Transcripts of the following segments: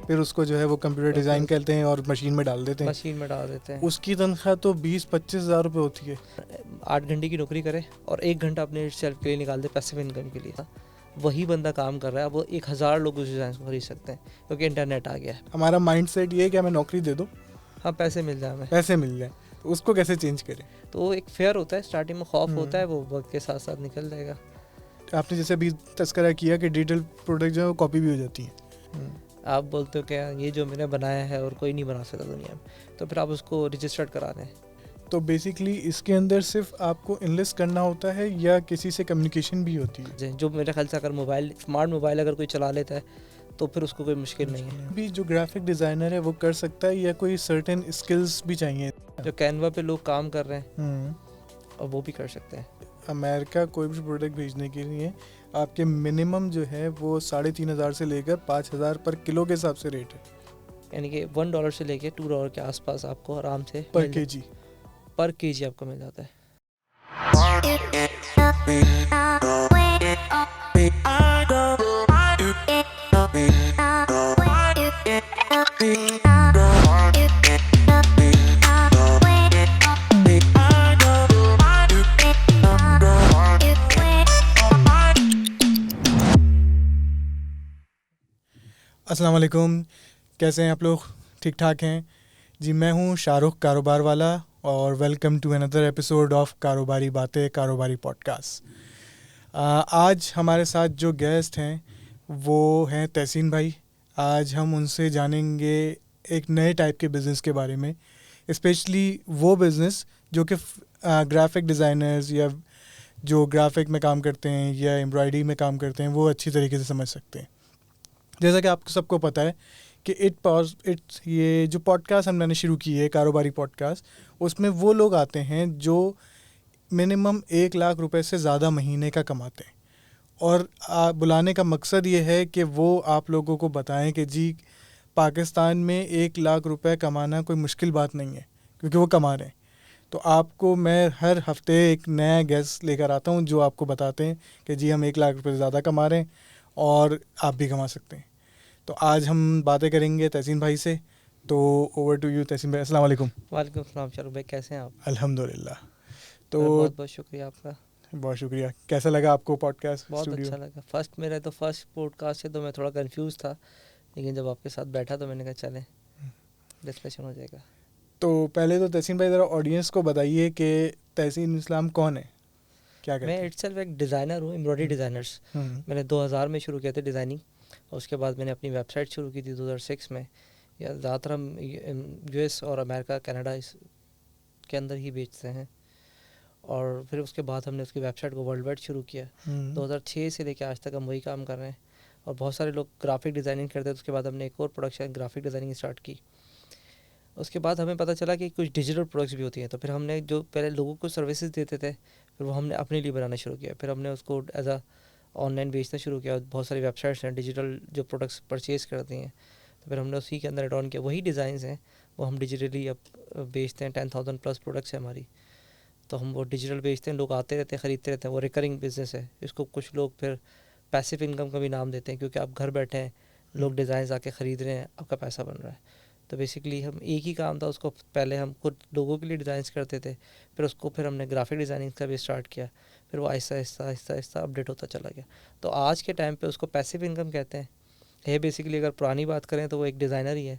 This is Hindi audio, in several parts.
फिर उसको जो है वो कंप्यूटर डिज़ाइन करते हैं और मशीन में डाल देते हैं। उसकी तनख्वाह तो 20-25 हज़ार रुपये होती है। 8 घंटे की नौकरी करे और 1 घंटा अपने सेल्फ के लिए निकाल दे पैसिव इनकम के लिए, वही बंदा काम कर रहा है, वो 1000 लोग उस डिज़ाइन को खरीद सकते हैं क्योंकि इंटरनेट आ गया है। हमारा माइंड सेट ये है कि हमें नौकरी दे दो, हाँ पैसे मिल जाए हमें, पैसे मिल जाए, तो उसको कैसे चेंज करें? तो वो एक फेयर होता है, स्टार्टिंग में खौफ होता है, वो वक्त के साथ साथ निकल जाएगा। आपने जैसे अभी तस्करा किया कि डिजिटल प्रोडक्ट जो है वो कॉपी भी हो जाती है। आप बोलते हो क्या ये जो मैंने बनाया है और कोई नहीं बना सकता दुनिया में, तो फिर आप उसको रजिस्टर्ड करा दें। तो बेसिकली इसके अंदर सिर्फ आपको इन्वेस्ट करना होता है या किसी से कम्युनिकेशन भी होती है? जो मेरे ख्याल से अगर स्मार्ट मोबाइल अगर कोई चला लेता है तो फिर उसको कोई मुश्किल नहीं है। अभी जो ग्राफिक डिज़ाइनर है वो कर सकता है या कोई सर्टेन स्किल्स भी चाहिए? जो कैनवा पे लोग काम कर रहे हैं और वो भी कर सकते हैं। अमेरिका कोई भी प्रोडक्ट भेजने के लिए आपके मिनिमम जो है वो 3500 से लेकर 5000 पर किलो के हिसाब से रेट है, यानी कि $1 से लेके $2 के आसपास आपको आराम से पर केजी आपको मिल जाता है। अस्सलाम वालेकुम, कैसे हैं आप लोग? ठीक ठाक हैं जी। मैं हूं शाहरुख कारोबार वाला और welcome to another episode of Karobari Baatein, कारोबारी पॉडकास्ट। आज हमारे साथ जो गेस्ट हैं वो हैं तहसीन भाई। आज हम उनसे जानेंगे एक नए टाइप के बिज़नेस के बारे में, स्पेशली वो बिज़नेस जो कि ग्राफिक डिज़ाइनर्स या जो ग्राफिक में काम करते हैं या एम्ब्रॉयडरी में काम करते हैं वो अच्छी तरीके से समझ सकते हैं। जैसा कि आपको सबको पता है कि ये जो पॉडकास्ट हमने शुरू की है, कारोबारी पॉडकास्ट, उसमें वो लोग आते हैं जो मिनिमम 1 लाख रुपए से ज़्यादा महीने का कमाते हैं। और बुलाने का मकसद ये है कि वो आप लोगों को बताएं कि जी पाकिस्तान में 1 लाख रुपए कमाना कोई मुश्किल बात नहीं है, क्योंकि वो कमा रहे हैं। तो आपको मैं हर हफ्ते एक नया गेस्ट लेकर आता हूँ जो आपको बताते हैं कि जी हम 1 लाख रुपए से ज़्यादा कमा रहे हैं और आप भी कमा सकते हैं। तो आज हम बातें करेंगे तहसीन भाई से। तो ओवर टू यू तहसीन भाई। अस्सलाम वालेकुम। वालेकुम अस्सलाम शाहरुख भाई, कैसे हैं आप? अल्हम्दुलिल्लाह। तो बहुत बहुत शुक्रिया आपका। बहुत शुक्रिया। कैसा लगा आपको पॉडकास्ट? बहुत अच्छा लगा। फर्स्ट पॉडकास्ट से तो मैं थोड़ा कंफ्यूज था, लेकिन जब आपके साथ बैठा तो मैंने कहा चलें डिस्कशन हो जाएगा। तो पहले तो तहसीन भाई ज़रा ऑडियंस को बताइए कि तहसीन इस्लाम कौन है, क्या करते हैं? मैं इटसेल्फ एक डिज़ाइनर हूँ, एम्ब्रॉयडरी डिज़ाइनर्स। मैंने 2000 में शुरू किया था डिज़ाइनिंग, और उसके बाद मैंने अपनी वेबसाइट शुरू की थी 2006 में। या ज़्यादातर हम यूएस और अमेरिका कनाडा इस के अंदर ही बेचते हैं, और फिर उसके बाद हमने उसकी वेबसाइट को वर्ल्ड वाइड शुरू किया। 2006 से लेकर आज तक हम वही काम कर रहे हैं, और बहुत सारे लोग ग्राफिक डिज़ाइनिंग करते हैं। तो उसके बाद हमने एक और प्रोडक्शन ग्राफिक डिज़ाइनिंग स्टार्ट की। उसके बाद हमें पता चला कि कुछ डिजिटल प्रोडक्ट्स भी होती हैं, तो फिर हमने जो पहले लोगों को सर्विसेज देते थे फिर वो हमने अपने लिए बनाना शुरू किया। फिर हमने उसको एज अ ऑनलाइन बेचना शुरू किया। बहुत सारी वेबसाइट्स हैं डिजिटल जो प्रोडक्ट्स परचेज़ करती हैं, तो फिर हमने उसी के अंदर एड ऑन किया। वही डिज़ाइंस हैं वो हम डिजिटली अब बेचते हैं। 10,000 प्लस प्रोडक्ट्स है हमारी, तो हम वो डिजिटल बेचते हैं। लोग आते रहते हैं, ख़रीदते रहते हैं। वो रिकरिंग बिजनेस है। इसको कुछ लोग फिर पैसिव इनकम का भी नाम देते हैं, क्योंकि आप घर बैठे हैं, लोग डिज़ाइंस आके ख़रीद रहे हैं, आपका पैसा बन रहा है। तो बेसिकली हम एक ही काम था, उसको पहले हम खुद लोगों के लिए डिज़ाइंस करते थे, फिर हमने ग्राफिक डिज़ाइनिंग का भी स्टार्ट किया। फिर वो आहिस्ता अपडेट होता चला गया। तो आज के टाइम पे उसको पैसिव इनकम कहते हैं। ये बेसिकली अगर पुरानी बात करें तो वो एक डिज़ाइनर ही है,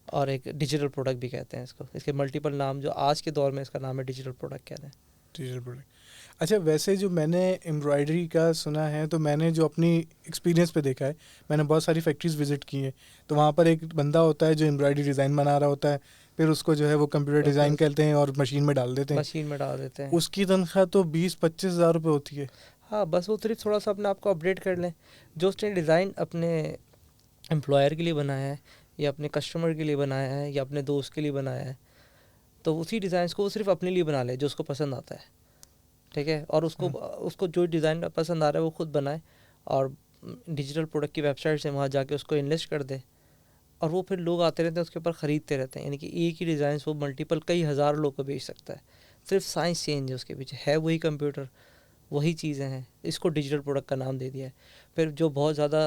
और एक डिजिटल प्रोडक्ट भी कहते हैं इसको। इसके मल्टीपल नाम जो आज के दौर में इसका नाम है डिजिटल प्रोडक्ट कहते हैं। Digital product. अच्छा, वैसे जो मैंने एम्ब्रॉयडरी का सुना है, तो मैंने जो अपनी एक्सपीरियंस पे देखा है, मैंने बहुत सारी फैक्ट्रीज़ विज़िट की हैं, तो वहाँ पर एक बंदा होता है जो एम्ब्रॉयडरी डिज़ाइन बना रहा होता है, फिर उसको जो है वो कंप्यूटर डिज़ाइन करते हैं और मशीन में डाल देते हैं। उसकी तनख्वाह तो 20-25 हज़ार रुपये होती है। हाँ, बस वो सिर्फ थोड़ा सा अपने आप को अपडेट कर लें। जो उसने डिज़ाइन अपने एम्प्लॉयर के लिए बनाया है, या अपने कस्टमर के लिए बनाया है, या अपने दोस्त के लिए बनाया है, तो उसी डिज़ाइन को वो सिर्फ अपने लिए बना ले जो उसको पसंद आता है, ठीक है। और उसको जो डिज़ाइन पसंद आ रहा है वो खुद बनाए, और डिजिटल प्रोडक्ट की वेबसाइट से वहाँ जाके उसको इन्वेस्ट कर दे, और वो फिर लोग आते रहते हैं उसके ऊपर ख़रीदते रहते हैं। यानी कि एक ही डिज़ाइन वो मल्टीपल कई हज़ार लोग को बेच सकता है। सिर्फ साइंस चेंज है उसके पीछे, है वही कंप्यूटर, वही चीज़ें हैं। इसको डिजिटल प्रोडक्ट का नाम दे दिया है। फिर जो बहुत ज़्यादा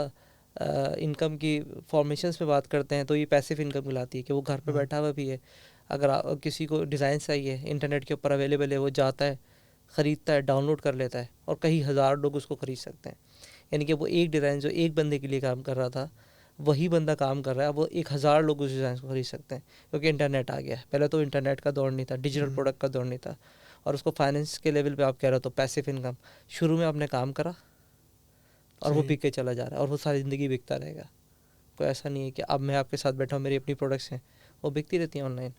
इनकम की फॉर्मेशंस पे बात करते हैं तो ये पैसिव इनकम कहलाती है कि वो घर पे बैठा हुआ भी है। अगर किसी को डिज़ाइन चाहिए इंटरनेट के ऊपर अवेलेबल है, वो जाता है, ख़रीदता है, डाउनलोड कर लेता है और कई हज़ार लोग उसको ख़रीद सकते हैं। यानी कि वो एक डिज़ाइन जो एक बंदे के लिए काम कर रहा था, वही बंदा काम कर रहा है, वो 1000 लोग उस डिज़ाइन को खरीद सकते हैं क्योंकि इंटरनेट आ गया है। पहले तो इंटरनेट का दौर नहीं था, डिजिटल प्रोडक्ट का दौर नहीं था, और उसको फाइनेंस के लेवल पे आप कह रहे हो तो पैसिव इनकम। शुरू में आपने काम करा और वो बिक के चला जा रहा है और वो सारी ज़िंदगी बिकता रहेगा। कोई ऐसा नहीं है कि अब मैं आपके साथ बैठा हूँ, मेरी अपनी प्रोडक्ट्स हैं, वो बिकती रहती हैं ऑनलाइन।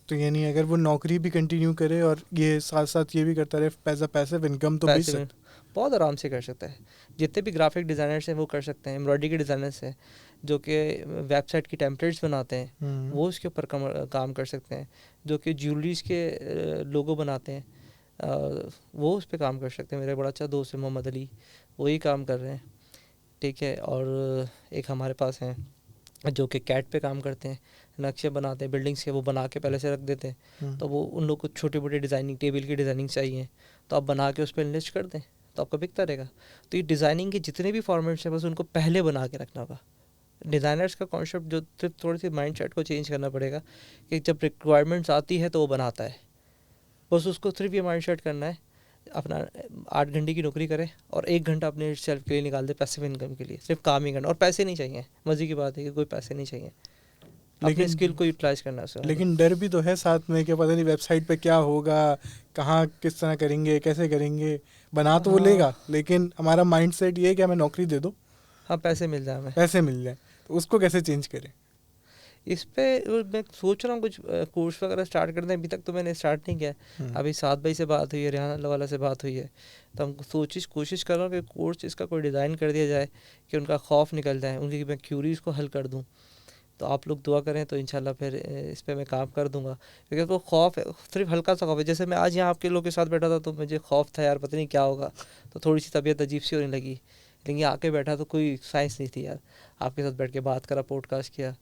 तो यानी अगर वो नौकरी भी कंटिन्यू करे और ये साथ साथ ये भी करता रहे एज अ पैसिव इनकम, तो बहुत आराम से कर सकता है। जितने भी ग्राफिक डिज़ाइनर्स हैं वो कर सकते हैं। एम्ब्रॉयडरी के डिज़ाइनर्स हैं जो कि वेबसाइट की टेम्पलेट्स बनाते हैं, वो उसके ऊपर काम कर सकते हैं। जो कि ज्वेलरीज के लोगो बनाते हैं, वो उस पर काम कर सकते हैं। मेरा बड़ा अच्छा दोस्त है मोहम्मद अली, वही काम कर रहे हैं, ठीक है। और एक हमारे पास हैं जो कि कैट पे काम करते हैं, नक्शे बनाते हैं बिल्डिंग्स के, वो बना के पहले से रख देते हैं। तो वो उन लोग को छोटे मोटे डिज़ाइनिंग, टेबल की डिज़ाइनिंग चाहिए तो आप बना के उस पर इन्वेस्ट कर दें तो आपका बिकता रहेगा। तो ये डिज़ाइनिंग के जितने भी फॉर्मेट्स हैं बस उनको पहले बना के रखना होगा। डिज़ाइनर्स का कॉन्सेप्ट जो सिर्फ थोड़ी सी माइंडसेट को चेंज करना पड़ेगा कि जब रिक्वायरमेंट्स आती है तो वो बनाता है। बस उसको सिर्फ ये माइंडसेट करना है, अपना 8 घंटे की नौकरी करे और 1 घंटा अपने सेल्फ के लिए निकाल दे पैसिव इनकम के लिए। सिर्फ काम ही करना, और पैसे नहीं चाहिए। मज़े की बात है कि कोई पैसे नहीं चाहिए, लेकिन स्किल को यूटिलाइज करना है। लेकिन डर भी तो है साथ में कि पता नहीं वेबसाइट पे क्या होगा, कहाँ किस तरह करेंगे, कैसे करेंगे। बना तो वो लेगा, लेकिन हमारा माइंडसेट ये है कि हमें नौकरी दे दो, हाँ पैसे मिल जाए, हमें पैसे मिल जाए। तो उसको कैसे चेंज करें? इस पे मैं सोच रहा हूँ कुछ कोर्स वगैरह स्टार्ट कर दें। अभी तक तो मैंने स्टार्ट नहीं किया। अभी 7 भाई से बात हुई है, रेहान वाला से बात हुई है, तो हम कोशिश कर रहा हूँ कि कोर्स इसका कोई डिज़ाइन कर दिया जाए कि उनका खौफ निकल जाए, उनकी मैं क्यूरीज़ को हल कर दूँ। तो आप लोग दुआ करें तो इंशाल्लाह फिर इस पर मैं काम कर दूंगा। क्योंकि वो खौफ है, सिर्फ हल्का सा खौफ है। जैसे मैं आज यहाँ आपके लोग के साथ बैठा था तो मुझे खौफ था यार, पता नहीं क्या होगा, तो थोड़ी सी तबीयत अजीब सी होने लगी। लेकिन आके बैठा तो कोई साइंस नहीं थी यार, आपके साथ बैठ के बात करा, पॉडकास्ट किया।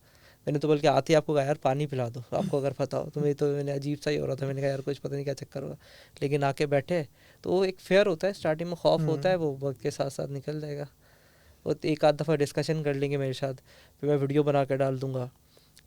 मैंने तो बल्कि आते ही आपको कहा यार पानी पिला दो, आपको अगर पता हो। तो मैंने अजीब सा ही हो रहा था, मैंने कहा यार कुछ पता नहीं क्या चक्कर होगा। लेकिन आके बैठे तो वो एक फेयर होता है, स्टार्टिंग में खौफ होता है, वो वक्त के साथ साथ निकल जाएगा। वो एक आध दफ़ा डिस्कशन कर लेंगे मेरे साथ, फिर मैं वीडियो बना कर डाल दूँगा,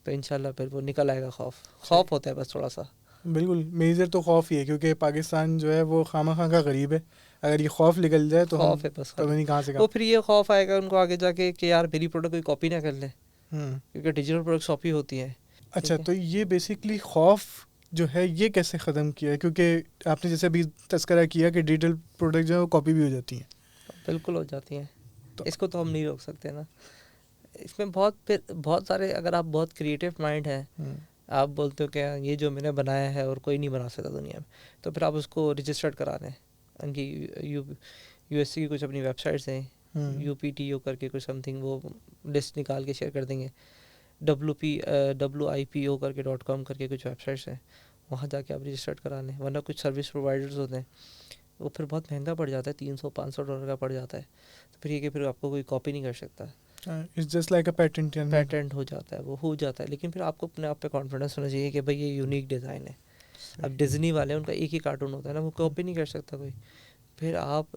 तो इंशाल्लाह फिर वो निकल आएगा। खौफ होता है बस थोड़ा सा। बिल्कुल मेजर तो खौफ ही है, क्योंकि पाकिस्तान जो है वो खामा का गरीब है। अगर ये खौफ निकल जाए तो खौफ है बस, पता नहीं कहाँ से वो फिर ये खौफ आएगा उनको आगे जाके कि यार मेरी प्रोडक्ट कोई कॉपी ना कर ले, क्योंकि डिजिटल प्रोडक्ट कॉपी होती है। अच्छा, तो ये बेसिकली खौफ जो है ये कैसे ख़त्म किया है? क्योंकि आपने जैसे अभी तस्करा किया कि डिजिटल प्रोडक्ट जो है वो कॉपी भी हो जाती हैं। बिल्कुल हो जाती हैं, तो इसको तो हम नहीं रोक सकते ना। इसमें बहुत सारे, अगर आप बहुत क्रिएटिव माइंड है, आप बोलते हो कि ये जो मैंने बनाया है और कोई नहीं बना सकता दुनिया में, तो फिर आप उसको रजिस्टर्ड करा लें। उनकी यूएससी की कुछ अपनी वेबसाइट्स हैं, UPTO करके कुछ समथिंग, वो लिस्ट निकाल के शेयर कर देंगे। WIPO करके .com करके कुछ वेबसाइट्स हैं, वहाँ जाके आप रजिस्टर्ड करा लें। वरना कुछ सर्विस प्रोवाइडर्स होते हैं, वो फिर बहुत महंगा पड़ जाता है, $300-500 का पड़ जाता है। तो फिर ये कि फिर आपको कोई कॉपी नहीं कर सकता। It's just like a patent हो जाता है, वो हो जाता है। लेकिन फिर आपको अपने आप पे कॉन्फिडेंस होना चाहिए कि भाई ये यूनिक डिज़ाइन है। अब डिज्नी वाले उनका एक ही कार्टून होता है ना, वो कॉपी नहीं कर सकता कोई। फिर आप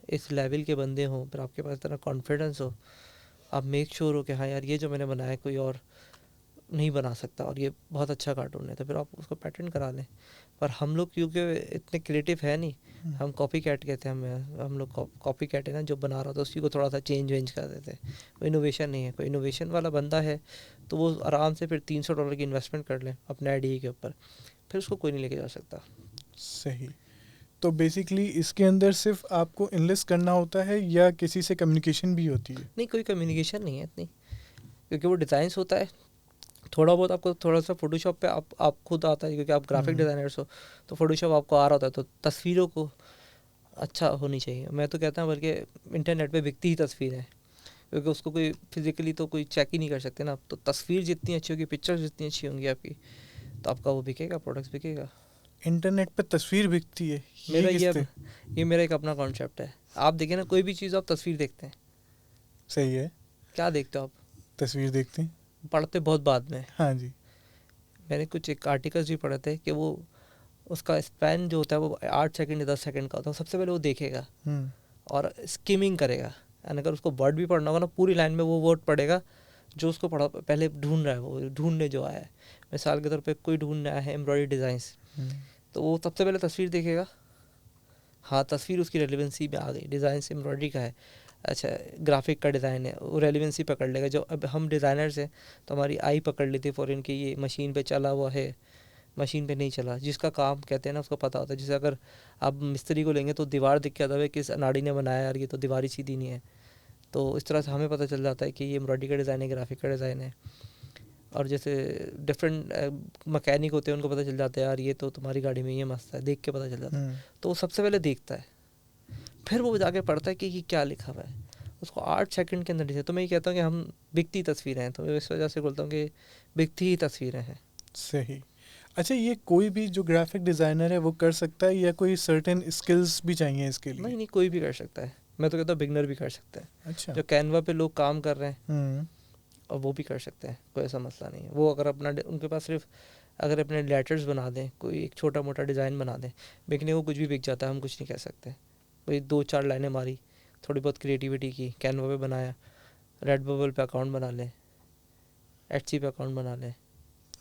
इस लेवल के बंदे हो, फिर आपके पास इतना कॉन्फिडेंस हो, आप मेक श्योर हो कि हाँ यार ये जो मैंने बनाया कोई और नहीं बना सकता और ये बहुत अच्छा कार्टून है, तो फिर आप उसको पेटेंट करा लें। पर हम लोग क्योंकि इतने क्रिएटिव है नहीं, हम कॉपी कैट कहते हैं। हम लोग कॉपी कैट है ना, जो बना रहा था उसी को थोड़ा सा चेंज कर देते हैं। कोई इनोवेशन नहीं है। कोई इनोवेशन वाला बंदा है तो वो आराम से फिर $300 की इन्वेस्टमेंट कर ले अपने आइडिया के ऊपर, फिर उसको कोई नहीं लेके जा सकता। सही। तो बेसिकली इसके अंदर सिर्फ आपको इन्वेस्ट करना होता है या किसी से कम्युनिकेशन भी होती है? नहीं, कोई कम्युनिकेशन नहीं है इतनी, क्योंकि वो डिज़ाइंस होता है। थोड़ा बहुत आपको थोड़ा सा फोटोशॉप पे आप खुद आता है, क्योंकि आप ग्राफिक डिज़ाइनर्स हो, तो फोटोशॉप आपको आ रहा होता है। तो तस्वीरों को अच्छा होनी चाहिए। मैं तो कहता हूँ बल्कि इंटरनेट पे बिकती ही तस्वीर है, क्योंकि उसको कोई फिजिकली तो कोई चेक ही नहीं कर सकते ना। तो तस्वीर जितनी अच्छी होगी, पिक्चर्स जितनी अच्छी होंगी आपकी, तो आपका वो बिकेगा, प्रोडक्ट्स बिकेगा। इंटरनेट पे तस्वीर बिकती है, ये मेरा एक अपना कॉन्सेप्ट है। आप देखिए ना, कोई भी चीज़ आप तस्वीर देखते हैं। सही है। क्या देखते हो आप? तस्वीर देखते हैं, पढ़ते बहुत बाद में। हाँ जी। मैंने कुछ एक आर्टिकल्स भी पढ़े थे कि वो उसका स्पैन जो होता है वो 8 सेकंड या 10 सेकंड का होता है। सबसे पहले वो देखेगा और स्किमिंग करेगा, एंड अगर उसको वर्ड भी पढ़ना होगा ना, पूरी लाइन में वो वर्ड पढ़ेगा जो उसको पढ़ा पहले ढूंढ रहा है, वो ढूंढने जो आया है। मिसाल के तौर पे कोई ढूंढने आया है एम्ब्रॉयडरी डिज़ाइंस, तो वो सबसे पहले तस्वीर देखेगा, हाँ तस्वीर उसकी रेलिवेंसी में आ गई, डिज़ाइन से एम्ब्रॉयडरी का है, अच्छा ग्राफिक का डिज़ाइन है, वो रेलिवेंसी पकड़ लेगा। जो अब हम डिज़ाइनर्स हैं तो हमारी आई पकड़ लेती है फ़ौरन कि ये मशीन पे चला हुआ है, मशीन पे नहीं चला। जिसका काम कहते हैं ना उसको पता होता है। जैसे अगर आप मिस्त्री को लेंगे तो दीवार दिख के आता है किस अनाड़ी ने बनाया यार, ये तो दीवार ही सीधी नहीं है। तो इस तरह से हमें पता चल जाता है कि ये एम्ब्रॉयडरी का डिज़ाइन है, ग्राफिक का डिज़ाइन है। और जैसे डिफरेंट मैकेनिक होते हैं, उनको पता चल जाता है यार ये तो तुम्हारी गाड़ी में ये मस्त है, देख के पता चल जाता है। तो वो सबसे पहले देखता है, फिर वो जाके पढ़ता है कि ये क्या लिखा हुआ है, उसको 8 सेकंड के अंदर दिखे। तो मैं ये कहता हूँ कि हम बिकती तस्वीरें हैं, तो मैं इस वजह से बोलता हूँ कि बिकती ही तस्वीरें हैं। सही। अच्छा, ये कोई भी जो ग्राफिक डिज़ाइनर है वो कर सकता है या कोई सर्टेन स्किल्स भी चाहिए इसके लिए? नहीं, कोई भी कर सकता है। मैं तो कहता हूँ बिगनर भी कर सकते हैं। अच्छा। जो कैनवा पे लोग काम कर रहे हैं और वो भी कर सकते हैं, कोई ऐसा मसला नहीं है। वो अगर अपना उनके पास सिर्फ अगर अपने लेटर्स बना दें, कोई एक छोटा मोटा डिज़ाइन बना दें, बिकने को कुछ भी बिक जाता है, हम कुछ नहीं कह सकते। वही 2-4 लाइनें मारी, थोड़ी बहुत क्रिएटिविटी की, कैनवा पे बनाया, रेडबबल पे अकाउंट बना लें, एटसी पे अकाउंट बना लें।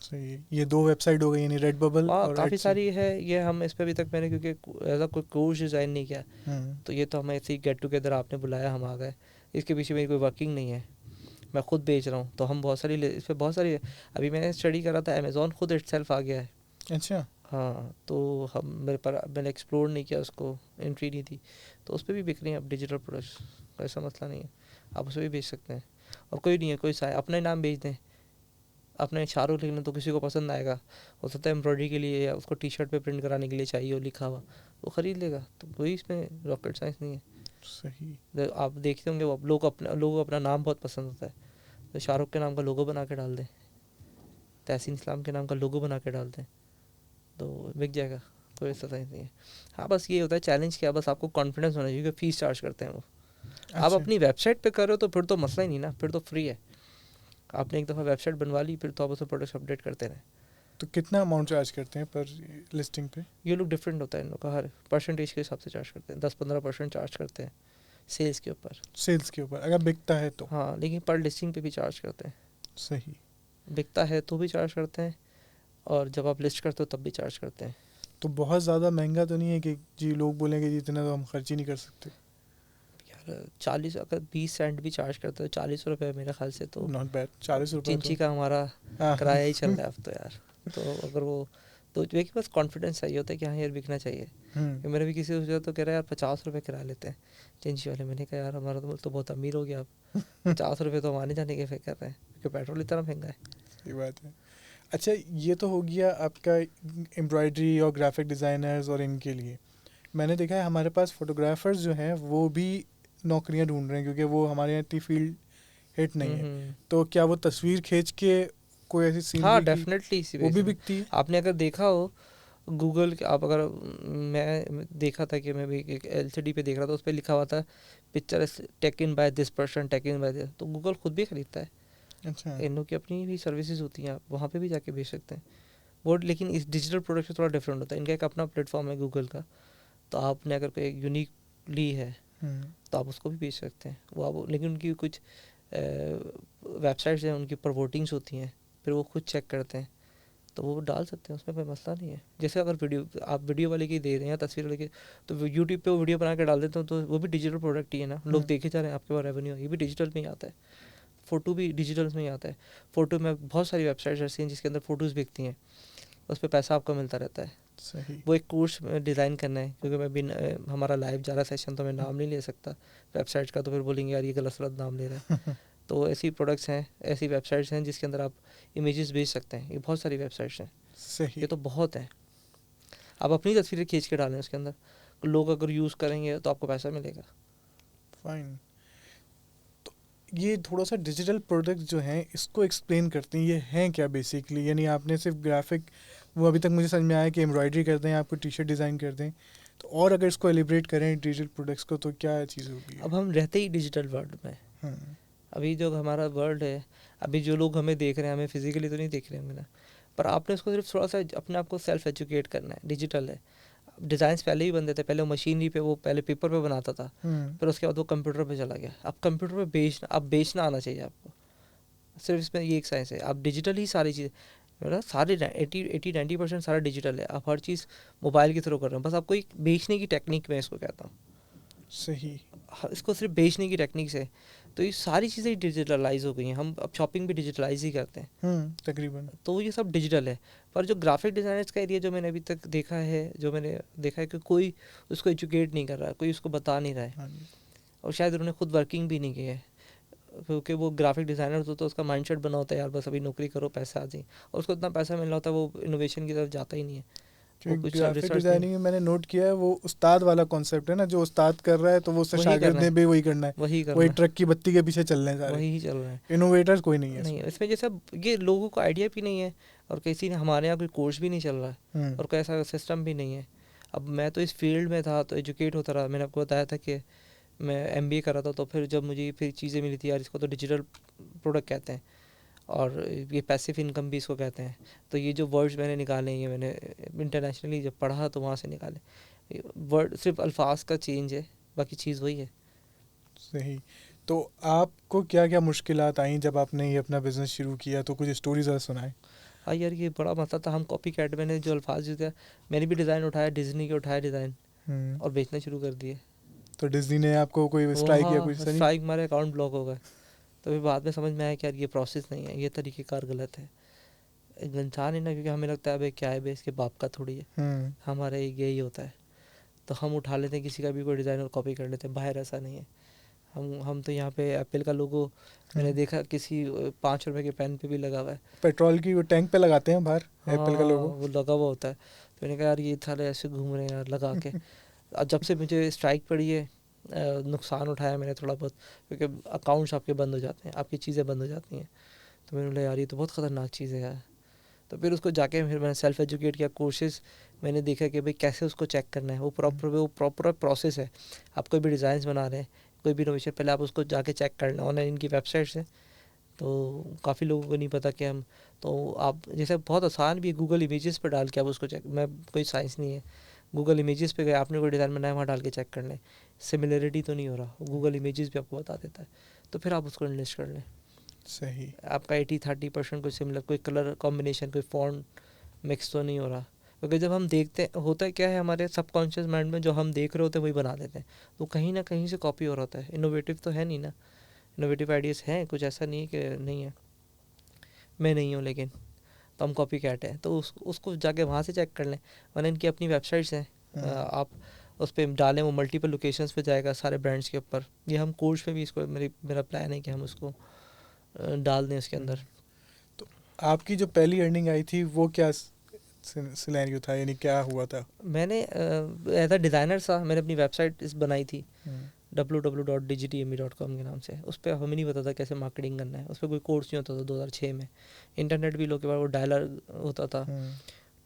सही। ये 2 वेबसाइट हो गई, यानी रेडबबल और काफ़ी एटसी। सारी है ये। हम इस पर अभी तक मैंने क्योंकि ऐसा कोई कोर्स डिज़ाइन नहीं किया, तो ये तो हमें ऐसे ही गेट टुगेदर आपने बुलाया, हम आ गए। इसके पीछे मेरी कोई वर्किंग नहीं है, मैं खुद बेच रहा हूँ। तो हम बहुत सारी इस पर बहुत सारी, अभी मैंने स्टडी करा था, अमेज़ॉन खुद इटसेल्फ आ गया है। अच्छा। हाँ, तो हम मैंने एक्सप्लोर नहीं किया, उसको एंट्री नहीं थी, तो उस पर भी बिक रही हैं अब डिजिटल प्रोडक्ट्स। ऐसा मसला नहीं है, आप उस पर भी बेच सकते हैं। और कोई नहीं है, कोई अपना नाम बेच दें, अपने शाहरुख लिख लें तो किसी को पसंद आएगा। हो सकता है एम्ब्रॉयडरी के लिए या उसको टी शर्ट पे प्रिंट कराने के लिए चाहिए हो लिखा हुआ, वो ख़रीद लेगा। तो कोई इसमें रॉकेट साइंस नहीं है। सही। आप देखते होंगे वो लोगों को अपना नाम बहुत पसंद होता है, तो शाहरुख के नाम का लोगो बना के डाल दें, तहसीन इस्लाम के नाम का लोगो बना के डाल दें, तो बिक जाएगा, कोई ऐसा नहीं है। हाँ, बस ये होता है चैलेंज क्या, बस आपको कॉन्फिडेंस होना चाहिए, क्योंकि फ़ीस चार्ज करते हैं वो। आप अपनी वेबसाइट पे कर रहे हो तो फिर तो मसला ही नहीं ना, फिर तो फ्री है। आपने एक दफ़ा वेबसाइट बनवा ली, फिर तो आप उसमें प्रोडक्ट्स अपडेट करते रहें। तो कितना अमाउंट चार्ज करते हैं पर लिस्टिंग पे? ये लोग डिफरेंट होता है, इन लोग का हर परसेंटेज के हिसाब से चार्ज करते हैं। 10-15% चार्ज करते हैं सेल्स के ऊपर। सेल्स के ऊपर अगर बिकता है तो? हाँ, लेकिन पर लिस्टिंग पे भी चार्ज करते हैं। सही। बिकता है तो भी चार्ज करते हैं, और जब आप लिस्ट करते हो तब भी चार्ज करते हैं। तो बहुत ज़्यादा महंगा तो नहीं है कि जी लोग बोलेंगे जी इतना तो हम खर्च ही नहीं कर सकते? यार 40, अगर 20 सेंट भी चार्ज करते हो, 40 रुपये मेरे ख्याल से तो नॉट बैड। 40 रुपये चिंची का हमारा किराया ही चल रहा है अब तो यार। तो अगर वो तो देखिए, बस कॉन्फिडेंस चाहिए होता है कि हाँ यार बिकना चाहिए। मेरा भी किसी से तो कह रहा है यार 50 रुपये किराया लेते हैं चिंची वाले। मैंने कहा यार हमारा तो बहुत अमीर हो गया, अब 50 रुपये तो हम आने जाने के फेंक कर रहे हैं, क्योंकि पेट्रोल इतना महंगा है। सही बात है। अच्छा, ये तो हो गया आपका एम्ब्रॉयडरी और ग्राफिक डिज़ाइनर्स और इनके लिए। मैंने देखा है हमारे पास फोटोग्राफर्स जो हैं वो भी नौकरियां ढूंढ रहे हैं, क्योंकि वो हमारे यहाँ इतनी फील्ड हिट नहीं है। तो क्या वो तस्वीर खींच के कोई ऐसी सीनरी हाँ डेफिनेटली वो भी बिकती है? आपने अगर देखा हो गूगल के, आप अगर, मैं देखा था कि मैं भी एक LCD पे देख रहा था, उस पर लिखा हुआ था picture taken by this person, taken by this, तो गूगल खुद भी खरीदता है। अच्छा। इन लोग की अपनी भी सर्विसेज होती हैं, आप वहाँ पे भी जाके बेच सकते हैं वो। लेकिन इस डिजिटल प्रोडक्ट से थोड़ा डिफरेंट होता है, इनका एक अपना प्लेटफॉर्म है गूगल का। तो आपने अगर कोई यूनिक ली है तो आप उसको भी बेच सकते हैं वो आप। लेकिन उनकी कुछ वेबसाइट्स हैं, उनकी ऊपर वोटिंग्स होती हैं, फिर वो खुद चेक करते हैं, तो वो डाल सकते हैं, उसमें कोई मसला नहीं है। जैसे अगर आप वीडियो वाले की दे रहे हैं या तस्वीर वाले की, तो यूट्यूब पे वो वीडियो बना के डाल देते हैं, तो वो भी डिजिटल प्रोडक्ट ही है ना, लोग देखे जा रहे हैं, आपके पास रेवेन्यू है, ये भी डिजिटल में ही आता है। फ़ोटो भी डिजिटल में ही आता है। फ़ोटो में बहुत सारी वेबसाइट्स ऐसी हैं जिसके अंदर फ़ोटोज़ बिकती हैं, उस पर पैसा आपको मिलता रहता है। सही। वो एक कोर्स डिज़ाइन करना है, क्योंकि मैं बिन हमारा लाइव जा रहा सेशन, तो मैं नाम नहीं ले सकता वेबसाइट का, तो फिर बोलेंगे यार ये गलत नाम ले रहे हैं। तो ऐसी प्रोडक्ट्स हैं, ऐसी वेबसाइट्स हैं जिसके अंदर आप इमेजेस भेज सकते हैं। ये बहुत सारी वेबसाइट्स हैं। सही। ये तो बहुत है। आप अपनी तस्वीरें खींच के डालें उसके अंदर, लोग अगर यूज़ करेंगे तो आपको पैसा मिलेगा। फाइन। तो ये थोड़ा सा डिजिटल प्रोडक्ट्स जो हैं इसको एक्सप्लेन करते हैं, ये हैं क्या बेसिकली? यानी आपने सिर्फ ग्राफिक, वो अभी तक मुझे समझ में आया कि एम्ब्रॉयडरी करते हैं, आपको टी शर्ट डिज़ाइन करते हैं, तो और अगर इसको एलिब्रेट करें डिजिटल प्रोडक्ट्स को तो क्या चीज़ होगी? अब हम रहते ही डिजिटल वर्ल्ड में। अभी जो हमारा वर्ल्ड है, अभी जो लोग हमें देख रहे हैं, हमें फिजिकली तो नहीं देख रहे होंगे ना, पर आपने उसको सिर्फ थोड़ा सा अपने आप को सेल्फ एजुकेट करना है। डिजिटल है, डिज़ाइंस पहले ही बनते थे, पहले वो मशीनरी पे, वो पहले पेपर पे बनाता था, फिर उसके बाद वो कंप्यूटर पे चला गया। अब कंप्यूटर पे बेचना आना चाहिए आपको, सिर्फ इसमें ये एक साइंस है। आप डिजिटल ही सारी चीज़ें, मतलब सारे 80-90% सारा डिजिटल है। आप हर चीज़ मोबाइल के थ्रू कर रहे हो, बस आपको एक बेचने की टेक्निक मैं इसको कहता हूँ। सही। इसको सिर्फ बेचने की टेक्निक से, तो ये सारी चीज़ें डिजिटलाइज हो गई हैं। हम अब शॉपिंग भी डिजिटलाइज ही करते हैं तकरीबन। तो ये सब डिजिटल है। पर जो ग्राफिक डिज़ाइनर्स का एरिया जो मैंने अभी तक देखा है, कि कोई उसको एजुकेट नहीं कर रहा है, कोई उसको बता नहीं रहा है, और शायद उन्होंने खुद वर्किंग भी नहीं की है, क्योंकि वो ग्राफिक डिज़ाइनर तो उसका माइंडसेट बना होता है यार बस अभी नौकरी करो, पैसा आ जाए, और उसको इतना पैसा मिल रहा होता है, वो इनोवेशन की तरफ जाता ही नहीं है। क्योंकि ग्राफिक डिजाइनिंग में मैंने नोट किया है वो उस्ताद वाला कॉन्सेप्ट है ना, जो उस्ताद कर रहा है तो वो उससे शागिर्द ने भी वही करना है, वही ट्रक की बत्ती के पीछे चल रहे हैं सारे, वही चल रहा है। इनोवेटर्स कोई नहीं है नहीं इसमें, जैसे ये लोगों को आइडिया भी नहीं है, और किसी ने हमारे यहाँ कोई कोर्स भी नहीं चल रहा है, और कोई ऐसा सिस्टम भी नहीं है। अब मैं तो इस फील्ड में था तो एजुकेट होता रहा, मैंने आपको बताया था कि मैं MBA कर रहा था, तो फिर जब मुझे फिर चीज़ें मिली थी यार, इसको तो डिजिटल प्रोडक्ट कहते हैं, और ये पैसिव इनकम भी इसको कहते हैं। तो ये जो वर्ड्स मैंने निकाले, ये मैंने इंटरनेशनली जब पढ़ा तो वहाँ से निकाले। वर्ड सिर्फ अल्फाज का चेंज है, बाकी चीज़ वही है। सही। तो आपको क्या क्या मुश्किलात आई जब आपने ये अपना बिजनेस शुरू किया, तो कुछ स्टोरी ज़रा सुनाएं। हाँ यार, ये बड़ा मसला था। हम कॉपी कैट, मैंने जो अल्फाज यूज़ किया, मैंने भी डिज़ाइन उठाया, डिज्नी के उठाया डिज़ाइन, और बेचना शुरू कर दिए। तो डिज्नी ने आपको कोई स्ट्राइक किया? कुछ स्ट्राइक मारे, अकाउंट ब्लॉक हो गए। तो फिर बाद में समझ में आया कि यार ये प्रोसेस नहीं है, ये तरीक़ेकार गलत है। इंसान है ना, क्योंकि हमें लगता है भाई क्या है, भाई इसके बाप का थोड़ी है, हमारे यही होता है, तो हम उठा लेते हैं किसी का भी कोई डिज़ाइन और कॉपी कर लेते हैं। बाहर ऐसा नहीं है। हम तो यहाँ पे एप्पल का लोगो मैंने देखा किसी 5 रुपए के पेन पे भी लगा हुआ है, पेट्रोल की वो टैंक पे लगाते हैं बाहर, एप्पल का लोगो वो लगा हुआ होता है। तो मैंने कहा यार ये साले ऐसे घूम रहे हैं यार लगा के। और जब से मुझे स्ट्राइक पड़ी है, नुकसान उठाया मैंने थोड़ा बहुत, क्योंकि अकाउंट्स आपके बंद हो जाते हैं, आपकी चीज़ें बंद हो जाती हैं। तो मैंने बोला यार ये तो बहुत ख़तरनाक चीज़ है यार। तो फिर उसको जाके फिर मैंने सेल्फ एजुकेट किया, कोर्सेज मैंने देखा कि भाई कैसे उसको चेक करना है। वो प्रॉपर प्रोसेस है। आप कोई भी डिज़ाइंस बना रहे हैं, कोई भी इनोवेशन, पहले आप उसको जाके चेक कर लें। ऑनलाइन इनकी वेबसाइट्स हैं, तो काफ़ी लोगों को नहीं पता कि हम, तो आप जैसे बहुत आसान भी, गूगल इमेजेस पर डाल के आप उसको चेक, मैं कोई साइंस नहीं है, गूगल इमेजेस पे गए, आपने कोई डिज़ाइन बनाया, वहाँ डाल के चेक कर लें, सिमिलरिटी तो नहीं हो रहा, गूगल इमेजेस भी आपको बता देता है, तो फिर आप उसको इन्वेस्ट कर लें। सही। आपका 80-30% कोई सिमिलर, कोई कलर कॉम्बिनेशन, कोई फॉन्ट मिक्स तो नहीं हो रहा। क्योंकि जब हम देखते हैं, होता है क्या है, हमारे सबकॉन्शियस माइंड में जो हम देख रहे होते हैं वही बना देते हैं, तो कहीं ना कहीं से कॉपी हो रहा होता है। इनोवेटिव तो है नहीं ना, इनोवेटिव आइडियाज़ हैं कुछ, ऐसा नहीं है कि नहीं है, मैं नहीं हूँ, लेकिन तो हम कॉपी कैट है, तो उसको जाके वहाँ से चेक कर लें। वरना इनकी अपनी वेबसाइट्स हैं, आप उस पर डालें, वो मल्टीपल लोकेशंस पे जाएगा सारे ब्रांड्स के ऊपर। ये हम कोर्स में भी इसको, मेरा प्लान है कि हम उसको डाल दें उसके अंदर। तो आपकी जो पहली अर्निंग आई थी वो क्या सिनेरियो था, यानी क्या हुआ था? मैंने एज अ डिज़ाइनर था, मैंने अपनी वेबसाइट बनाई थी www.digitme.com के नाम से। उस पर हमें नहीं पता था कैसे मार्केटिंग करना है, उस पर कोई कोर्स नहीं होता था 2006 में। इंटरनेट भी लोग के पास वो डायलर होता था,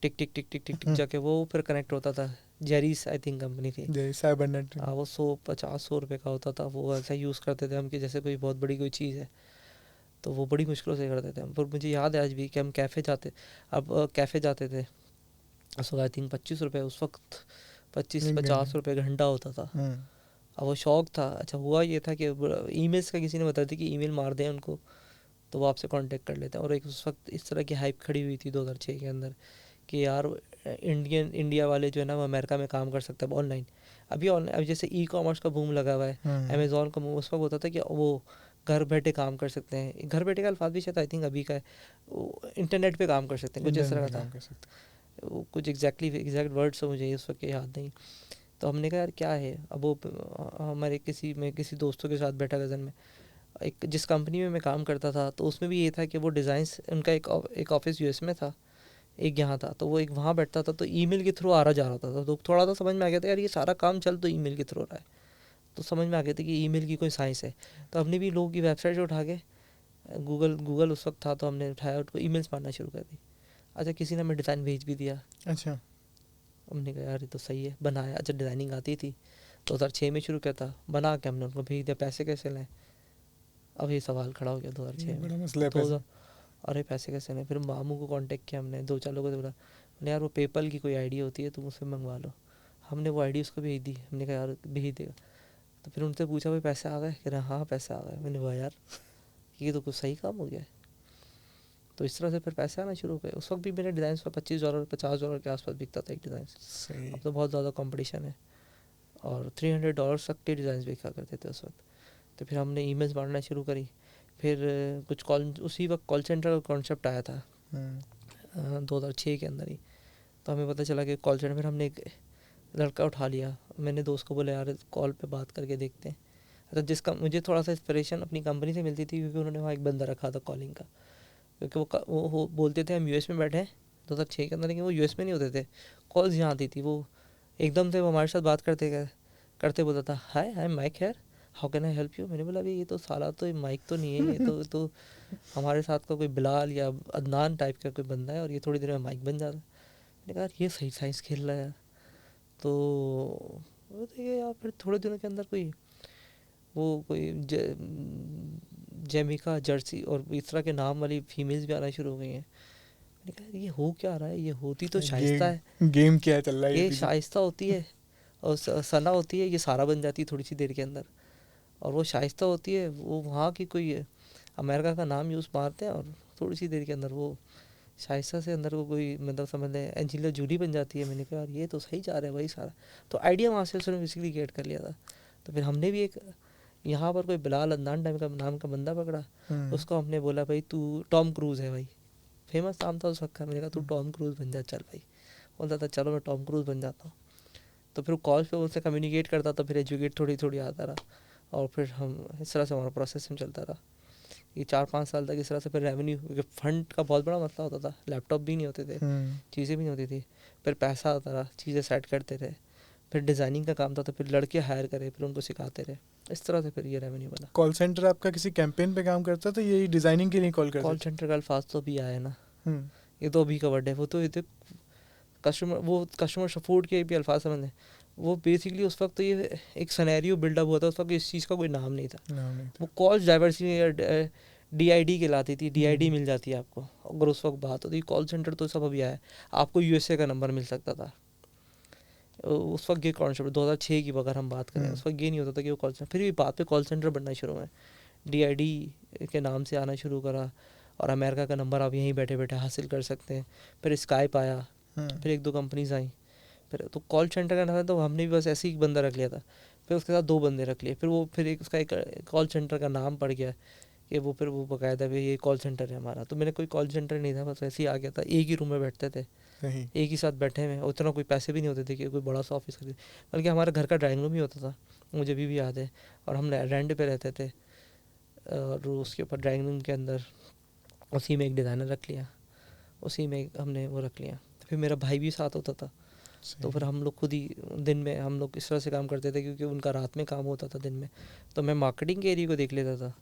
टिक टिक टिक टिक टिक टिक जाके वो फिर कनेक्ट होता था। जेरीस आई थिंक कंपनी थी, साइबरनेट। हाँ, वो 150-100 रुपये का होता था। वो ऐसा यूज़ करते थे हम कि जैसे कोई बहुत बड़ी कोई चीज़ है, तो वो बड़ी मुश्किलों से करते थे हम। पर मुझे याद है आज भी कि हम कैफ़े जाते, अब कैफ़े जाते थे, उस आई थिंक 25 रुपये उस वक्त, 25-50 रुपये घंटा होता था। अब वो शौक़ था। अच्छा, हुआ ये था कि ईमेल्स का किसी ने बताया था कि ईमेल मार दें उनको तो वो आपसे कांटेक्ट कर लेते हैं। और एक उस वक्त इस तरह की हाइप खड़ी हुई थी 2006 के अंदर कि यार इंडिया वाले जो है ना वो अमेरिका में काम कर सकते हैं ऑनलाइन। अभी जैसे ई कॉमर्स का बूम लगा हुआ है, अमेज़ॉन का बूम, उस वक्त होता था कि वो घर बैठे काम कर सकते हैं। घर बैठे का अल्फाज भी शायद आई थिंक अभी का है, इंटरनेट पे काम कर सकते हैं, कुछ इस तरह का था। कुछ एग्जैक्ट वर्ड्स तो मुझे इस वक्त याद नहीं। तो हमने कहा यार क्या है। अब वो हमारे किसी दोस्तों के साथ बैठा कज़न में, एक जिस कंपनी में मैं काम करता था तो उसमें भी ये था कि वो डिज़ाइंस, उनका एक ऑफिस यूएस में था, एक यहाँ था, तो वो एक वहाँ बैठता था, तो ईमेल के थ्रू आ रहा जा रहा था। तो थोड़ा सा समझ में आ गया था यार ये सारा काम चल तो ईमेल के थ्रू हो रहा है। तो समझ में आ गया था कि ईमेल की कोई साइंस है। तो हमने भी लोगों की वेबसाइट उठा के, गूगल उस वक्त था, तो हमने उठाया, उसको ईमेल्स मारना शुरू कर दी। अच्छा, किसी ने हमें डिज़ाइन भेज भी दिया। अच्छा, हमने कहा यार ये तो सही है, बनाया। अच्छा, डिज़ाइनिंग आती थी, 2006 में शुरू किया था, बना के हमने उनको भेज दिया। पैसे कैसे लें, अब ये सवाल खड़ा हो गया 2006 में। अरे पैसे कैसे लें। फिर मामू को कांटेक्ट किया हमने, 2-4 लोगों से बोला यार वो पेपल की कोई आईडी होती है, तुम उससे मंगवा लो। हमने वो आईडी उसको भेज दी, हमने कहा यार भेज देगा। तो फिर उनसे पूछा भाई पैसे आ गए, कह रहे हाँ पैसे आ गए। मैंने कहा यार ये तो कुछ सही काम हो गया है। तो इस तरह से फिर पैसे आना शुरू हो गए। उस वक्त भी मेरे डिज़ाइन पर $25 $50 के आसपास बिकता था एक डिज़ाइन। अब तो बहुत ज़्यादा कंपटीशन है, और $300 तक के डिज़ाइन बिका करते थे उस वक्त। तो फिर हमने ईमेल्स बांटना शुरू करी। फिर कुछ कॉल, उसी वक्त कॉल सेंटर का कॉन्सेप्ट आया था 2006 के अंदर ही। तो हमें पता चला कि कॉल सेंटर, फिर हमने एक लड़का उठा लिया। मैंने दोस्त को बोला यार कॉल पे बात करके देखते हैं। अच्छा, जिसका मुझे थोड़ा सा इंस्पिरेशन अपनी कंपनी से मिलती थी, क्योंकि उन्होंने वहाँ एक बंदा रखा था कॉलिंग का, क्योंकि वो बोलते थे हम यूएस में बैठे हैं 2006 के अंदर, लेकिन वो यूएस में नहीं होते थे, कॉल्स यहाँ आती थी। वो एकदम से वो हमारे साथ बात करते बोलता था hi I am Mike here, how can I help you. मैंने बोला अभी ये तो साला तो माइक तो नहीं है, ये तो हमारे साथ का कोई बिलाल या अदनान टाइप का कोई बंदा है, और ये थोड़ी देर में माइक बन जाता है। मैंने कहा ये सही साइंस खेल रहा है यार। तो देखिए यार, फिर थोड़े दिनों के अंदर कोई जेमिका, जर्सी और इस तरह के नाम वाली फीमेल्स भी आना शुरू हो गई हैं। मैंने कहा ये हो क्या रहा है, ये होती तो शाइस्ता है, गेम क्या चल रहा है, ये शाइस्ता होती है और सना होती है, ये सारा बन जाती है थोड़ी सी देर के अंदर। और वो शाइस्ता होती है, वो वहाँ की कोई अमेरिका का नाम यूज़ मारते हैं, और थोड़ी सी देर के अंदर वो शाइस्ता से अंदर को कोई मतलब समझ लें एंजेलिना जूली बन जाती है। मैंने कहा यार ये तो सही जा रहा है भाई सारा। तो आइडिया वहाँ से उसने बेसिकली गेट कर लिया था। तो फिर हमने भी एक यहाँ पर कोई बिलाल अदनान टाइम का नाम का बंदा पकड़ा, उसको हमने बोला भाई तू टॉम क्रूज़ है भाई, फेमस नाम था उस वक्त का। मैंने कहा तू टॉम क्रूज़ बन जा, चल भाई। बोलता था चलो मैं टॉम क्रूज़ बन जाता हूँ। तो फिर कॉल पे उनसे कम्युनिकेट करता था, फिर एजुकेट थोड़ी थोड़ी आता रहा, और फिर हम इस तरह से हमारा प्रोसेस में चलता रहा। ये 4-5 साल तक इस तरह से। फिर रेवेन्यू, क्योंकि फंड का बहुत बड़ा मसला होता था, लैपटॉप भी नहीं होते थे, चीज़ें भी नहीं होती थी। फिर पैसा आता रहा, चीज़ें सेट करते रहे। फिर डिज़ाइनिंग का काम था, तो फिर लड़के हायर करे, फिर उनको सिखाते रहे। इस तरह से फिर ये रेवेन्यू बना। कॉल सेंटर आपका किसी कैंपेन पे काम करता था, यही डिज़ाइनिंग के लिए कॉल करता था? कॉल सेंटर का अल्फाज तो अभी आया ना, ये तो अभी का वर्ड है। वो तो कस्टमर सपोर्ट के भी अल्फाज समझ लें। वो बेसिकली उस वक्त तो ये एक सिनेरियो बिल्डअप हुआ था, उस वक्त इस चीज़ का कोई नाम नहीं था। वो कॉल्स डाइवर्सिटी DID कहलाती थी, DID मिल जाती है आपको अगर उस वक्त बात होती। कॉल सेंटर तो सब अभी आया है, आपको USA का नंबर मिल सकता था उस वक्त। ये कॉन्सेप्ट 2006 की अगर हम बात करें, उस वक्त ये नहीं होता था कि वो कॉल सेंटर। फिर भी बात पे कॉल सेंटर बनना शुरू हुआ, DID के नाम से आना शुरू करा, और अमेरिका का नंबर आप यहीं बैठे बैठे हासिल कर सकते हैं। फिर स्काइप आया, फिर 1-2 कंपनीज आई, फिर तो कॉल सेंटर का नाम, तो हमने भी बस ऐसे ही बंदा रख लिया था। फिर उसके साथ 2 बंदे रख लिए, फिर उसका एक कॉल सेंटर का नाम पड़ गया कि वो फिर वो बकायदा भी ये कॉल सेंटर है हमारा। तो मेरे कोई कॉल सेंटर नहीं था, बस ऐसे ही आ गया था। एक ही रूम में बैठते थे, एक ही साथ बैठे हुए, उतना कोई पैसे भी नहीं होते थे कि कोई बड़ा सा ऑफिस खरीद, बल्कि हमारे घर का ड्राइंग रूम ही होता था, मुझे अभी भी याद है। और हम रेंट पे रहते थे, और उसके ऊपर ड्राइंग रूम के अंदर उसी में एक डिज़ाइनर रख लिया, उसी में हमने वो रख लिया। फिर मेरा भाई भी साथ होता था, तो फिर हम लोग खुद ही दिन में हम लोग इस तरह से काम करते थे, क्योंकि उनका रात में काम होता था दिन में। तो मैं मार्केटिंग के एरिया को देख लेता था,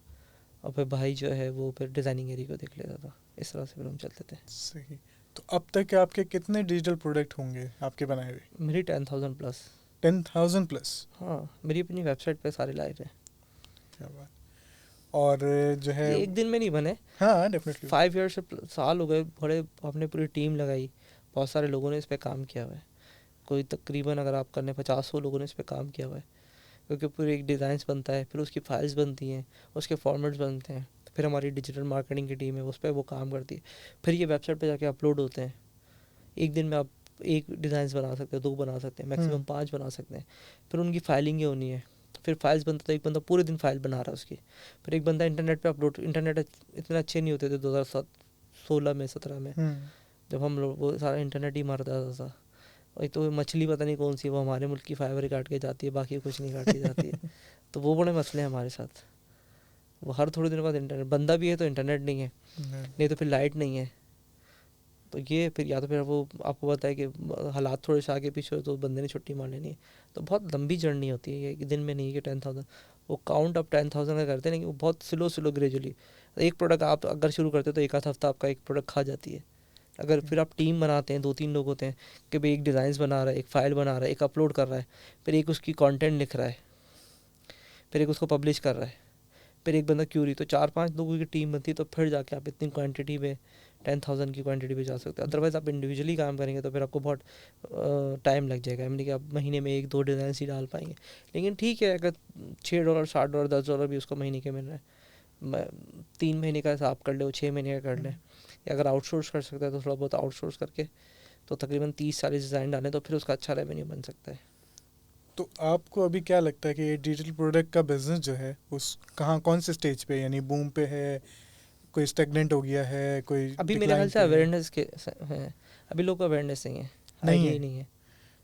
और फिर भाई जो है वो फिर डिज़ाइनिंग एरिया को देख लेता था। इस तरह से फिर हम चलते थे। सही। तो अब तक आपके कितने डिजिटल प्रोडक्ट होंगे आपके बनाए हुए? मेरी 10,000 प्लस। 10,000 प्लस? हाँ, मेरी अपनी वेबसाइट पे सारे लाइव हैं। क्या बात। और जो है एक दिन में नहीं बने, हाँ डेफिनेटली 5 ईयर से साल हो गए, बड़े आपने पूरी टीम लगाई, बहुत सारे लोगों ने इस पर काम किया हुआ है। कोई तकरीबन अगर आप करने 50-100 लोगों ने इस पर काम किया हुआ है, क्योंकि पूरी एक डिज़ाइंस बनता है, फिर उसकी फाइल्स बनती हैं, उसके फॉर्मेट्स बनते हैं, फिर हमारी डिजिटल मार्केटिंग की टीम है उस पर वो काम करती है, फिर ये वेबसाइट पे जाके अपलोड होते हैं। एक दिन में आप 1 डिज़ाइंस बना सकते हैं, 2 बना सकते हैं, मैक्सिमम 5 बना सकते हैं। फिर उनकी फाइलिंग ही होनी है, फिर फाइल्स बनता था, एक बंदा पूरे दिन फाइल बना रहा है उसकी, फिर एक बंदा इंटरनेट पे अपलोड। इंटरनेट इतने अच्छे नहीं होते थे 2016 में 17 में, जब हम लोग वो सारा इंटरनेट ही मार जाता था। और तो मछली पता नहीं कौन सी, वो हमारे मुल्क की फाइबर काट के जाती है, बाकी कुछ नहीं काटी जाती है। तो वो बड़े मसले हैं हमारे साथ। वो हर थोड़े दिनों बाद इंटरनेट, बंदा भी है तो इंटरनेट नहीं है, नहीं तो फिर लाइट नहीं है। तो ये फिर या तो फिर वो आपको पता है कि हालात थोड़े से आगे पीछे हो तो बंदे ने छुट्टी मार लेनी है। तो बहुत लंबी जर्नी होती है, कि दिन में नहीं कि 10,000 वो काउंट आप 10,000 का करते हैं, नहीं, वो बहुत स्लो ग्रेजुअली। एक प्रोडक्ट आप अगर शुरू करते हो तो 1 आध हफ्ता आपका एक प्रोडक्ट खा जाती है। अगर फिर आप टीम बनाते हैं, 2-3 लोग होते हैं कि भाई एक डिज़ाइंस बना रहा है, एक फ़ाइल बना रहा है, एक अपलोड कर रहा है, फिर एक उसकी कंटेंट लिख रहा है, फिर एक उसको पब्लिश कर रहा है, फिर एक बंदा क्यूरी, तो 4-5 लोगों की टीम बनती है। तो फिर जाके आप इतनी क्वांटिटी में 10,000 की क्वांटिटी पे जा सकते हैं। अदरवाइज़ आप इंडिविजुअली काम करेंगे तो फिर आपको बहुत टाइम लग जाएगा, यानी कि आप महीने में 1-2 डिज़ाइन ही डाल पाएंगे। लेकिन ठीक है, अगर $6 $7 $10 भी उसको महीने के मिल रहे हैं, 3 महीने का हिसाब कर ले, 6 महीने का कर लें, या अगर आउटसोर्स कर सकते हैं तो थोड़ा बहुत आउटसोर्स करके तो तकरीबन 30-40 डिज़ाइन डालें तो फिर उसका अच्छा रेवेन्यू बन सकता है। तो आपको अभी क्या लगता है कि ये डिजिटल प्रोडक्ट का बिजनेस जो है उस कौन से स्टेज पे, यानी बूम पे है, कोई स्टेगनेंट हो गया है, कोई अभी मेरे ख्याल से अवेयरनेस के है, अभी लोग को अवेयरनेस नहीं है, आइडिया ही नहीं है।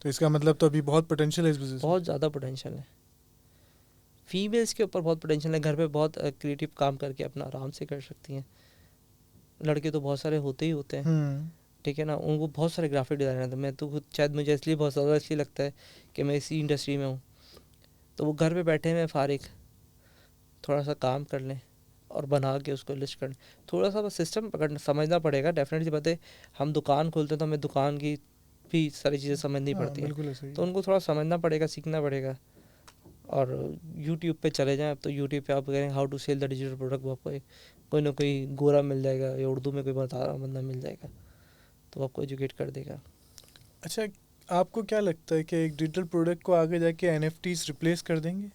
तो इसका मतलब तो अभी बहुत पोटेंशियल है इस बिजनेस में। बहुत ज़्यादा पोटेंशियल है, फीमेल्स के ऊपर बहुत पोटेंशियल है, घर पे बहुत क्रिएटिव काम करके अपना आराम से कर सकती हैं। लड़के तो बहुत सारे होते ही होते हैं, ठीक है ना, उनको बहुत सारे ग्राफिक डिज़ाइनर थे। मैं तो खुद शायद मुझे इसलिए बहुत ज़्यादा इसलिए लगता है कि मैं इसी इंडस्ट्री में हूँ, तो वो घर पे बैठे हुए फारिग थोड़ा सा काम कर लें और बना के उसको लिस्ट कर, थोड़ा सा बस सिस्टम पकड़ना समझना पड़ेगा। डेफिनेटली बात है, हम दुकान खोलते हैं तो हमें दुकान की भी सारी चीज़ें समझनी पड़ती हैं, तो उनको थोड़ा समझना पड़ेगा, सीखना पड़ेगा। और यूट्यूब पे चले जाएं, अब तो यूट्यूब पे आप करें how to sell the digital product, वो आपको कोई ना कोई गोरा मिल जाएगा या उर्दू में कोई बता रहा बंदा मिल जाएगा, तो आपको एजुकेट कर देगा। अच्छा, आपको क्या लगता है कि एक डिजिटल प्रोडक्ट को आगे जाके NFTs रिप्लेस कर देंगे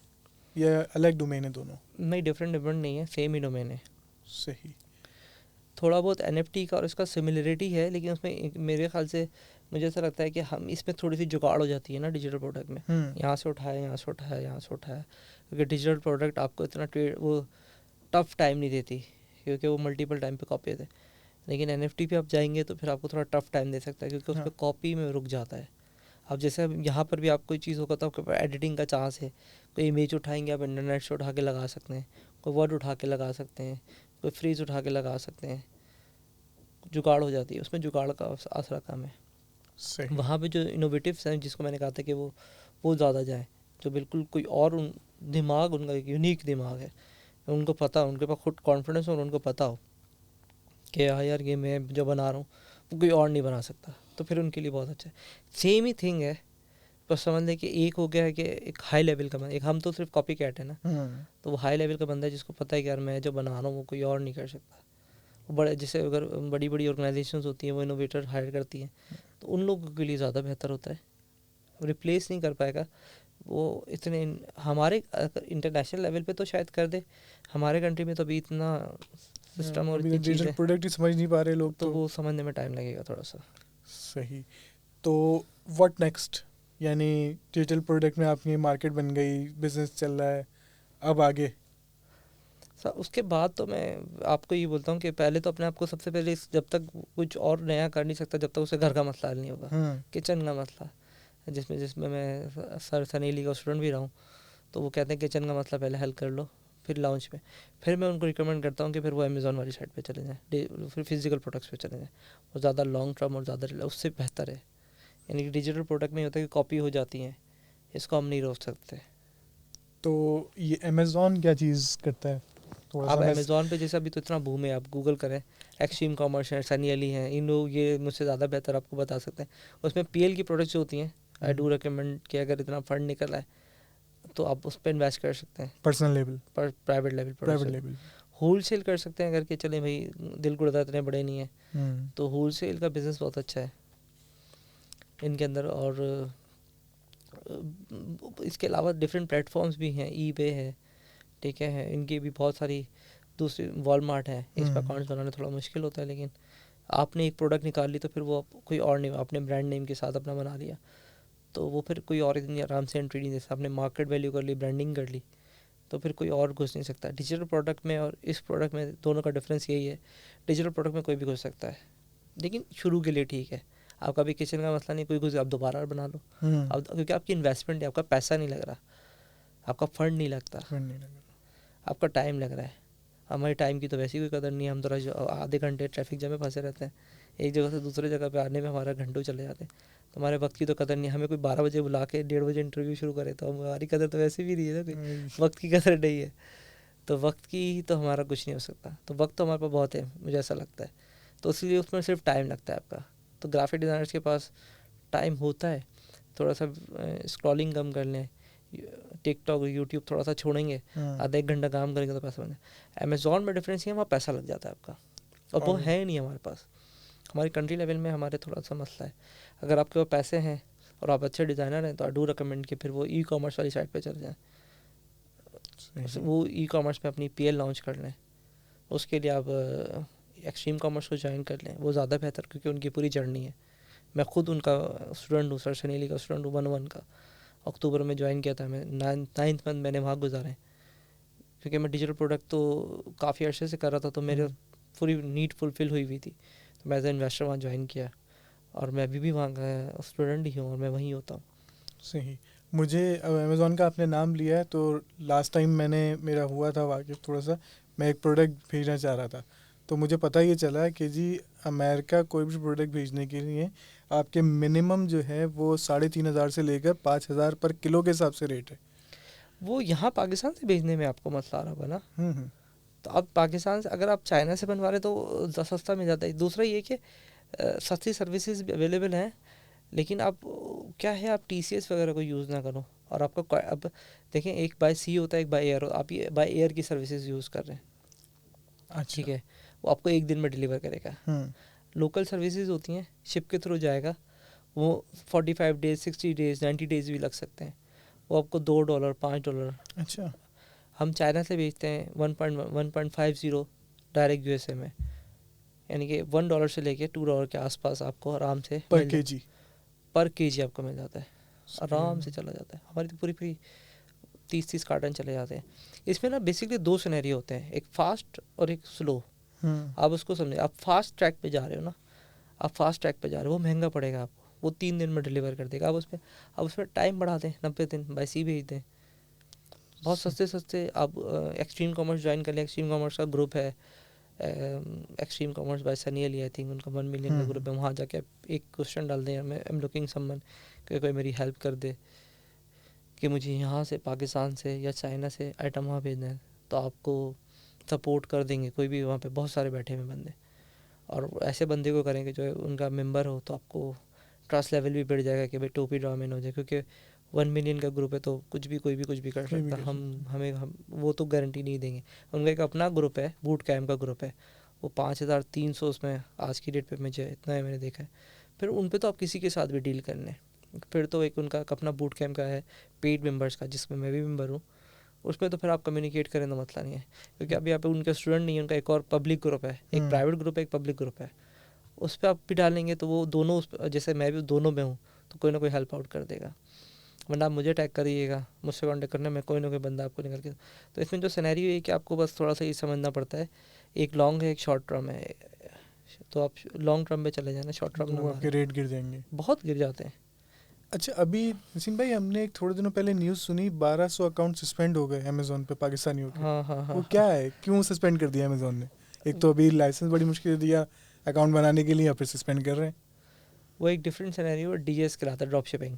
या अलग डोमेन है दोनों? नहीं, डिफरेंट नहीं है, सेम ही डोमेन है। सही। थोड़ा बहुत NFT का और इसका सिमिलरिटी है, लेकिन उसमें मेरे ख्याल से मुझे ऐसा लगता है कि हम इसमें थोड़ी सी जुगाड़ हो जाती है ना डिजिटल प्रोडक्ट में, यहाँ से उठाया, यहाँ से उठाया, यहाँ से उठाया, क्योंकि डिजिटल प्रोडक्ट आपको इतना वो टफ टाइम नहीं देती, क्योंकि वो मल्टीपल टाइम पे कॉपी देते। लेकिन NFT पे आप जाएंगे तो फिर आपको थोड़ा टफ टाइम दे सकता है, क्योंकि उस पर कॉपी में रुक जाता है। अब जैसे अब यहाँ पर भी आप कोई चीज़ होगा तो आपके पास एडिटिंग का चांस है, कोई इमेज उठाएंगे आप इंटरनेट से उठा के लगा सकते हैं, कोई वर्ड उठा के लगा सकते हैं, कोई फ्रीज उठा के लगा सकते हैं, जुगाड़ हो जाती है उसमें, जुगाड़ का आसरा कम है। वहाँ पे जो इनोवेटिव्स हैं, जिसको मैंने कहा था कि वो ज़्यादा जाए, जो बिल्कुल कोई और दिमाग उनका एक यूनिक दिमाग है, उनको पता, उनके पास खुद कॉन्फिडेंस हो और उनको पता हो कि हाँ यार ये मैं जो बना रहा हूँ वो कोई और नहीं बना सकता, तो फिर उनके लिए बहुत अच्छा है। सेम ही थिंग है, बस समझ लें कि एक हो गया है कि एक हाई लेवल का बंदा, एक हम तो सिर्फ कॉपी कैट है ना, तो वो हाई लेवल का बंदा है जिसको पता है कि यार मैं जो बना रहा हूँ वो कोई और नहीं कर सकता। वो बड़े, जैसे अगर बड़ी बड़ी ऑर्गेनाइजेशंस होती हैं वो इनोवेटर हायर करती हैं, तो उन लोगों के लिए ज़्यादा बेहतर होता है, रिप्लेस नहीं कर पाएगा वो इतने। हमारे इंटरनेशनल लेवल पे तो शायद कर दे, हमारे कंट्री में तो अभी इतना सिस्टम और इतनी डिजिटल प्रोडक्ट ही समझ नहीं पा रहे लोग, तो वो समझने में टाइम लगेगा थोड़ा सा। सही। तो व्हाट नेक्स्ट, यानी डिजिटल प्रोडक्ट में आपकी मार्केट बन गई, बिजनेस चल रहा है, अब आगे? उसके बाद तो मैं आपको ये बोलता हूँ कि पहले तो अपने आप को सबसे पहले, जब तक कुछ और नया कर नहीं सकता जब तक उसे घर का मसला हल नहीं होगा, किचन का मसला, जिसमें मैं सर सनीली का स्टूडेंट भी रहा हूँ, तो वो कहते हैं किचन का मसला पहले हल कर लो फिर लॉन्च पे। फिर मैं उनको रिकमेंड करता हूँ कि फिर वो अमेज़ॉन वाली साइड पे चले जाएँ, फिर फिजिकल प्रोडक्ट्स पे चले जाएँ, वो ज़्यादा लॉन्ग टर्म और ज़्यादा उससे बेहतर है। यानी कि डिजिटल प्रोडक्ट में होता है कि कॉपी हो जाती हैं, इसको हम नहीं रोक सकते। तो ये अमेज़ॉन क्या चीज़ करता है? आप अमेज़ॉन पे जैसे अभी तो इतना बूम है, आप गूगल करें, एक्सट्रीम कॉमर्स है, सनी अली हैं, इन लोग ये मुझसे ज़्यादा बेहतर आपको बता सकते हैं। उसमें PL की प्रोडक्ट्स जो होती हैं, आई डू रिकमेंड कि अगर इतना फंड निकल आए तो आप उस पर इन्वेस्ट कर सकते हैं, पर्सनल लेवल पर प्राइवेट लेवल होल सेल कर सकते हैं। अगर के चले भाई दिल गुर्दा इतने बड़े नहीं है, तो होल सेल का बिज़नेस बहुत अच्छा है इनके अंदर। और इसके अलावा डिफरेंट प्लेटफॉर्म्स भी हैं, eBay है, ठीक है, इनकी भी बहुत सारी दूसरी, वॉलमार्ट है, इस पर अकाउंट्स बनाना थोड़ा मुश्किल होता है, लेकिन आपने एक प्रोडक्ट निकाल ली तो फिर वो कोई और नहीं, आपने ब्रांड नेम के साथ अपना बना लिया तो वो फिर कोई और इतनी आराम से एंट्री नहीं दे सकता। आपने मार्केट वैल्यू कर ली, ब्रांडिंग कर ली, तो फिर कोई और घुस नहीं सकता। डिजिटल प्रोडक्ट में और इस प्रोडक्ट में दोनों का डिफरेंस यही है, डिजिटल प्रोडक्ट में कोई भी घुस सकता है, लेकिन शुरू के लिए ठीक है। आपका भी किचन का मसला नहीं, कोई घुस, आप दोबारा बना लो, अब क्योंकि आपकी इन्वेस्टमेंट है, आपका पैसा नहीं लग रहा, आपका फंड नहीं लगता, आपका टाइम लग रहा है। हमारे टाइम की तो वैसे ही कोई कदर नहीं है, हम तो आधे घंटे ट्रैफिक जैम में फंसे रहते हैं, एक जगह से दूसरी जगह पे आने में हमारा घंटों चले जाते हैं, तो हमारे वक्त की तो कदर नहीं। हमें कोई 12 बजे बुला के 1:30 बजे इंटरव्यू शुरू करे तो हमारी कदर तो वैसे भी नहीं है ना, कोई वक्त की कदर नहीं है, तो वक्त की तो हमारा कुछ नहीं हो सकता। तो वक्त तो हमारे पास बहुत है, मुझे ऐसा लगता है, तो इसलिए उसमें सिर्फ टाइम लगता है आपका। तो ग्राफिक डिज़ाइनर्स के पास टाइम होता है, थोड़ा सा स्क्रॉलिंग कम कर लें, टिकटॉक यूट्यूब थोड़ा सा छोड़ेंगे, आधा 1 घंटा काम करेंगे तो पैसा बन जाए। अमेज़ॉन में डिफरेंस ये है, वहाँ पैसा लग जाता है आपका, और वो है नहीं हमारे पास। हमारी कंट्री लेवल में हमारे थोड़ा सा मसला है। अगर आपके पास पैसे हैं और आप अच्छे डिज़ाइनर हैं तो आई डू रिकमेंड कि फिर वो ई कॉमर्स वाली साइट पे चले जाएँ, वो ई कॉमर्स पे अपनी PL लॉन्च कर लें। उसके लिए आप एक्सट्रीम कॉमर्स को ज्वाइन कर लें, वो ज़्यादा बेहतर, क्योंकि उनकी पूरी जर्नी है। मैं खुद उनका स्टूडेंट हूँ, सर सनीली का स्टूडेंट हूँ 1-1 का। अक्टूबर में ज्वाइन किया था मैं, 9th मंथ मैंने वहाँ गुजारे, क्योंकि मैं डिजिटल प्रोडक्ट तो काफ़ी अर्से से कर रहा था, तो मेरे पूरी नीड फुलफिल हुई थी। तो मैं एज ए इन्वेस्टर वहाँ ज्वाइन किया, और मैं अभी भी वहाँ का स्टूडेंट ही हूँ और मैं वहीं होता हूँ। सही। मुझे अमेज़ॉन का आपने नाम लिया है, तो लास्ट टाइम मेरा हुआ था वाकिफ़ थोड़ा सा, मैं एक प्रोडक्ट भेजना चाह रहा था, तो मुझे पता ये चला कि जी अमेरिका कोई भी प्रोडक्ट भेजने के लिए आपके मिनिमम जो है वो 3,500 से लेकर 5,000 पर किलो के हिसाब से रेट है। वो यहाँ पाकिस्तान से भेजने में आपको मसला आ रहा होगा ना। तो अब पाकिस्तान से अगर आप चाइना से बनवा रहे तो सस्ता मिल जाता है। दूसरा ये कि सस्ती सर्विसेज भी अवेलेबल हैं, लेकिन आप क्या है, आप TCS वगैरह को यूज़ ना करो। और आपका अब देखें, एक बाय सी होता है, एक बाय एयर, आप ये बाय एयर की सर्विसेज यूज़ कर रहे हैं। अच्छा। ठीक है, वो आपको एक दिन में डिलीवर करेगा। लोकल सर्विसेज होती हैं, शिप के थ्रू जाएगा, वो 45 डेज, 60 डेज, 90 डेज भी लग सकते हैं। वो आपको $2, $5। अच्छा। हम चाइना से बेचते हैं 1.50 डायरेक्ट USA में, यानी कि $1 से लेके $2 के आसपास आपको आराम से पर केजी आपको मिल जाता है, आराम से चला जाता है। हमारी तो पूरी 30 कार्टन चले जाते हैं। इसमें ना बेसिकली 2 सिनेरियो होते हैं, एक फास्ट और एक स्लो। आप उसको समझे, आप फास्ट ट्रैक पे जा रहे हो ना, आप फास्ट ट्रैक पे जा रहे हो, वो महंगा पड़ेगा आपको, वो 3 दिन में डिलीवर कर देगा। आप उसमें टाइम बढ़ा दें, 90 दिन बाय सी भेज दें, बहुत सस्ते। आप एक्सट्रीम कॉमर्स ज्वाइन कर लें। एक्सट्रीम कॉमर्स का ग्रुप है, extreme commerce by Sunny Ali, I think उनका 1 मिलियन का ग्रुप है। वहाँ जाके आप एक क्वेश्चन डाल दें, आई एम लुकिंग समवन, कि कोई मेरी हेल्प कर दे कि मुझे यहाँ से पाकिस्तान से या चाइना से आइटम वहाँ भेजना है, तो आपको सपोर्ट कर देंगे। कोई भी वहाँ पे बहुत सारे बैठे हुए बंदे, और ऐसे बंदे को करेंगे जो उनका मेंबर हो, तो आपको ट्रस्ट लेवल भी बढ़ जाएगा कि भाई टोपी ड्रामेन हो जाए, क्योंकि 1 मिलियन का ग्रुप है तो कोई भी कर सकता है। हम वो तो गारंटी नहीं देंगे। उनका एक अपना ग्रुप है, बूट कैम्प का ग्रुप है, वो 5,300 उसमें आज की डेट पे मुझे इतना है, मैंने देखा है। फिर उन पे तो आप किसी के साथ भी डील कर लें। फिर तो एक उनका अपना बूट कैम्प का है, पेड मेंबर्स का, जिसमें मैं भी मेंबर हूँ, उसमें तो फिर आप कम्युनिकेट करें तो मसला नहीं है, क्योंकि अभी यहाँ पे उनके स्टूडेंट नहीं है, उनका एक और पब्लिक ग्रुप है, एक प्राइवेट ग्रुप है, एक पब्लिक ग्रुप है। उस पर आप भी डालेंगे तो वो दोनों, जैसे मैं भी दोनों में हूँ, तो कोई ना कोई हेल्प आउट कर देगा। वरना आप मुझे टैग करिएगा, मुझसे कॉन्टेक्ट करने में कोई ना कोई बंदा आपको निकल के। तो इसमें जो सिनेरियो है कि आपको बस थोड़ा सा ये समझना पड़ता है, एक लॉन्ग है, एक शॉर्ट टर्म है। तो आप लॉन्ग टर्म में चले जाना, शॉर्ट टर्म में आपके रेट गिर जाएंगे, बहुत गिर जाते हैं। अच्छा, अभी निसिन भाई हमने एक थोड़े दिनों पहले न्यूज़ सुनी, 1200 अकाउंट सस्पेंड हो गए अमेज़ॉन पे पाकिस्तानियों के। हाँ। वो क्या है, क्यों सस्पेंड कर दिया अमेज़ॉन ने? एक तो अभी लाइसेंस बड़ी मुश्किल दिया अकाउंट बनाने के लिए, या फिर सस्पेंड कर रहे हैं। वो एक डिफरेंट सिनेरियो DGS कहलाता है, ड्रॉप शिपिंग।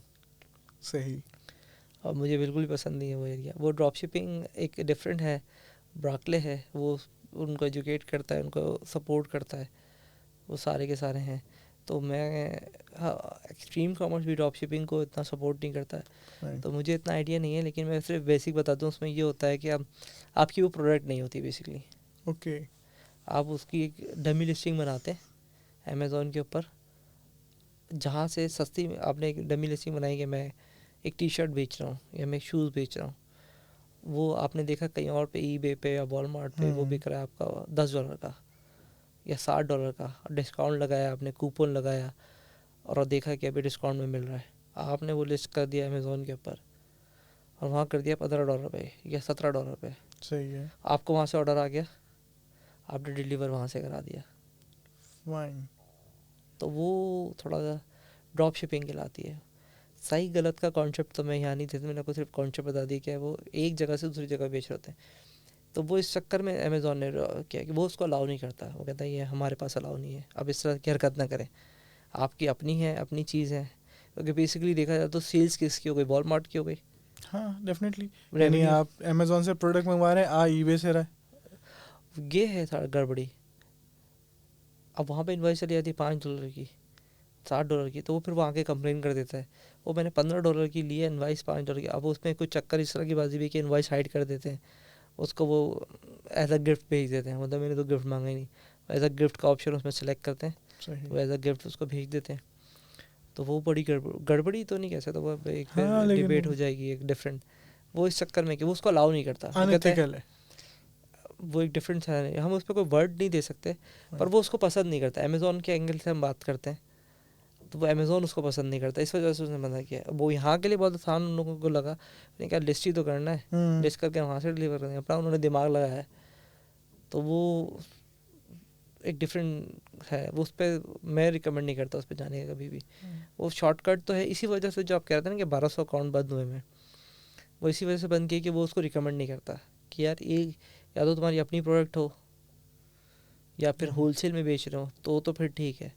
सही। और मुझे बिल्कुल भी पसंद नहीं है वो एरिया। वो ड्रॉप शिपिंग एक डिफरेंट है, ब्राकले है, वो उनको एजुकेट करता है, उनको सपोर्ट करता है, वो सारे के सारे हैं। तो मैं एक्सट्रीम कॉमर्स भी ड्रॉप शिपिंग को इतना सपोर्ट नहीं करता है, तो मुझे इतना आइडिया नहीं है। लेकिन मैं सिर्फ बेसिक बता दूँ, उसमें ये होता है कि आपकी वो प्रोडक्ट नहीं होती बेसिकली। ओके। आप उसकी एक डमी लिस्टिंग बनाते हैं अमेज़ॉन के ऊपर, जहाँ से सस्ती आपने एक डमी लिस्टिंग बनाई कि मैं एक टी-शर्ट बेच रहा हूँ या मैं शूज़ बेच रहा हूँ। वो आपने देखा कहीं और पे eBay पे या वॉलमार्ट पे वो बिक रहा है आपका $10 का या $60 का, डिस्काउंट लगाया आपने, कूपन लगाया और देखा कि अभी डिस्काउंट में मिल रहा है। आपने वो लिस्ट कर दिया अमेज़ॉन के ऊपर और वहाँ कर दिया $15 पे या $17 पे। सही है। आपको वहाँ से ऑर्डर आ गया, आपने डिलीवर वहाँ से करा दिया। फाइन। तो वो थोड़ा सा ड्रॉप शिपिंग कहलाती है। सही गलत का कॉन्सेप्ट तो मैं यहाँ नहीं देता, मैंने आपको सिर्फ कॉन्सेप्ट बता दिया कि वो एक जगह से दूसरी जगह बेच रहे होते हैं। तो वो इस चक्कर में अमेज़ॉन ने किया कि वो उसको अलाउ नहीं करता। वो कहता है ये हमारे पास अलाउ नहीं है, अब इस तरह की हरकत ना करें, आपकी अपनी है, अपनी चीज़ है। क्योंकि बेसिकली देखा जाए तो सेल्स किसकी हो गई, वॉलमार्ट की हो गई। हाँ डेफिनेटली, यानी आप अमेज़ॉन से प्रोडक्ट मंगवा रहे हैं, eBay से रहा है, ये है थोड़ा गड़बड़ी। अब वहाँ पे इन्वाइस चली जाती है $5 की, $60 की, तो वो फिर वो आके कंप्लेन कर देता है, वो मैंने $15 की ली है इन्वाइस $5 की। अब उसमें कुछ चक्कर इस तरह की बाजी भी कि इन्वाइस हाइड कर देते हैं, उसको वो एज अ गिफ्ट भेज देते हैं, मतलब मैंने तो गिफ्ट मांगा ही नहीं। एज अ गिफ्ट का ऑप्शन उसमें सेलेक्ट करते हैं, सही। वो एज अ गिफ्ट उसको भेज देते हैं। तो वो बड़ी गड़बड़ी तो नहीं कह सकता, वो एक हाँ, फिर लेकिन डिबेट हो जाएगी एक डिफरेंट, वो इस चक्कर में कि वो उसको अलाउ नहीं करता, वो कहता है अनएथिकल है। वो एक डिफरेंट है, हम उस पर कोई वर्ड नहीं दे सकते, पर वो उसको पसंद नहीं करता। अमेज़ॉन के एंगल से हम बात करते हैं तो वो अमेज़ॉन उसको पसंद नहीं करता, इस वजह से उसने मना किया। वो यहाँ के लिए बहुत आसान उन लोगों को लगा, मैंने कहा लिस्ट ही तो करना है, लिस्ट करके वहाँ से डिलीवर करना है, अपना उन्होंने दिमाग लगाया है। तो वो एक डिफरेंट है, वो उस पर मैं रिकमेंड नहीं करता उस पर जाने का कभी भी। वो शॉर्टकट तो है, इसी वजह से जो आप कह रहे थे ना कि 1200 अकाउंट बंद हुए में, वो इसी वजह से बंद किए कि वो उसको रिकमेंड नहीं करता कि यार ये या तो तुम्हारी अपनी प्रोडक्ट हो या फिर होलसेल में बेच रहे हो तो फिर ठीक है।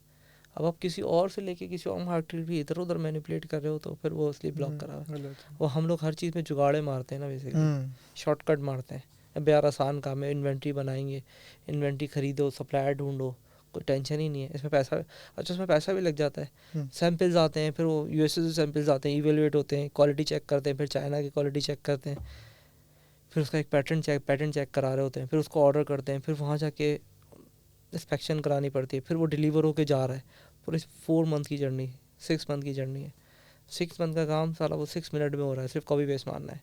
अब आप किसी और से लेके किसी और मार्केट भी इधर उधर मैनिपुलेट कर रहे हो तो फिर वो इसलिए ब्लॉक करा हुआ है। वो हम लोग हर चीज़ में जुगाड़े मारते हैं ना, बेसिकली शॉर्टकट मारते हैं। अब यार आसान काम है, इन्वेंट्री बनाएंगे, इन्वेंट्री खरीदो, सप्लायर ढूंढो, कोई टेंशन ही नहीं है इसमें। पैसा अच्छा, उसमें पैसा भी लग जाता है। सैम्पल्स आते हैं, फिर वो यूएसए से सैम्पल्स आते हैं, इवेलुएट होते हैं, क्वालिटी चेक करते हैं, फिर चाइना की क्वालिटी चेक करते हैं, फिर उसका एक पैटर्न चेक करा रहे होते हैं, फिर उसको ऑर्डर करते हैं, फिर वहाँ जाके इंस्पेक्शन करानी पड़ती है, फिर वो डिलीवर होके जा रहा है। पूरी 4 मंथ की जर्नी, 6 मंथ की जर्नी है। 6 मंथ का काम सारा वो 6 मिनट में हो रहा है, सिर्फ कॉपी पेस्ट मारना है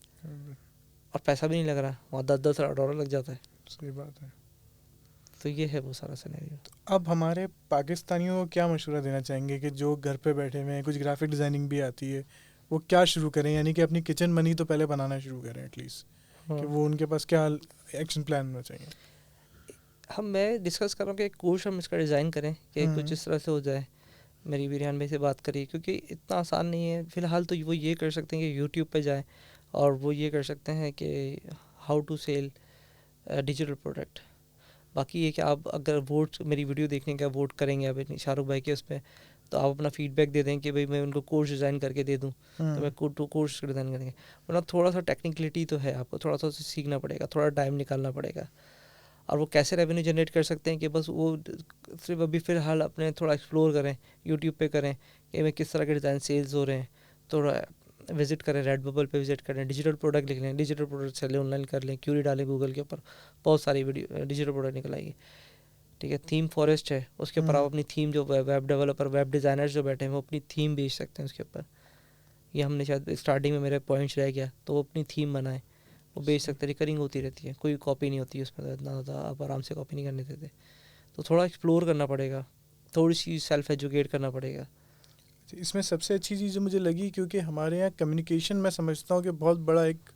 और पैसा भी नहीं लग रहा, वहाँ 10-10 डॉलर लग जाता है। सही बात है। तो ये है वो सारा सिनेरियो। अब हमारे पाकिस्तानियों को क्या मशवरा देना चाहेंगे कि जो घर पे बैठे हुए हैं, कुछ ग्राफिक डिज़ाइनिंग भी आती है, वो क्या शुरू करें? यानी कि अपनी किचन मनी तो पहले बनाना शुरू करें एटलीस्ट, कि वो उनके पास क्या एक्शन प्लान होना चाहिए? मैं डिस्कस कर रहा हूँ कि एक कोर्स हम इसका डिज़ाइन करें कि कुछ इस तरह से हो जाए। मेरी भी रिहान भाई से बात करी, क्योंकि इतना आसान नहीं है फ़िलहाल। तो वो ये कर सकते हैं कि यूट्यूब पे जाएं और वो ये कर सकते हैं कि how to sell digital product. बाकी ये कि आप अगर वोट मेरी वीडियो देखने का वोट करेंगे अब शाहरुख भाई के उस पर, तो आप अपना फीडबैक दे दें कि भाई मैं उनको कोर्स डिज़ाइन करके दे दूँ, तो मैं कोर्स डिज़ाइन करेंगे। वरना थोड़ा सा टेक्निकलिटी तो है, आपको थोड़ा सा सीखना पड़ेगा, थोड़ा टाइम निकालना पड़ेगा। और वो कैसे रेवेन्यू जनरेट कर सकते हैं कि बस वो सिर्फ अभी फ़िलहाल अपने थोड़ा एक्सप्लोर करें, यूट्यूब पे करें कि मैं किस तरह के डिज़ाइन सेल्स हो रहे हैं, थोड़ा विजिट करें, रेडबबल पे विजिट करें, डिजिटल प्रोडक्ट लिख लें, डिजिटल प्रोडक्ट सेल ऑनलाइन कर लें, क्यूरी डालें गूगल के ऊपर, बहुत सारी वीडियो डिजिटल प्रोडक्ट निकल आएगी। ठीक है, थीम फॉरेस्ट है, उसके ऊपर आप अपनी थीम, जो वेब डेवलपर वेब डिज़ाइनर्स जो बैठे हैं वो अपनी थीम बेच सकते हैं उसके ऊपर। ये हमने शायद स्टार्टिंग में मेरे पॉइंट्स रह गया, तो वो अपनी थीम बनाए, वो बेच सकते, रिकरिंग होती रहती है, कोई कॉपी नहीं होती उसमें, तो इतना ज़्यादा आप आराम से कॉपी नहीं करने देते। तो थोड़ा एक्सप्लोर करना पड़ेगा, थोड़ी सी सेल्फ एजुकेट करना पड़ेगा। इसमें सबसे अच्छी चीज़ जो मुझे लगी, क्योंकि हमारे यहाँ कम्युनिकेशन मैं समझता हूँ कि बहुत बड़ा एक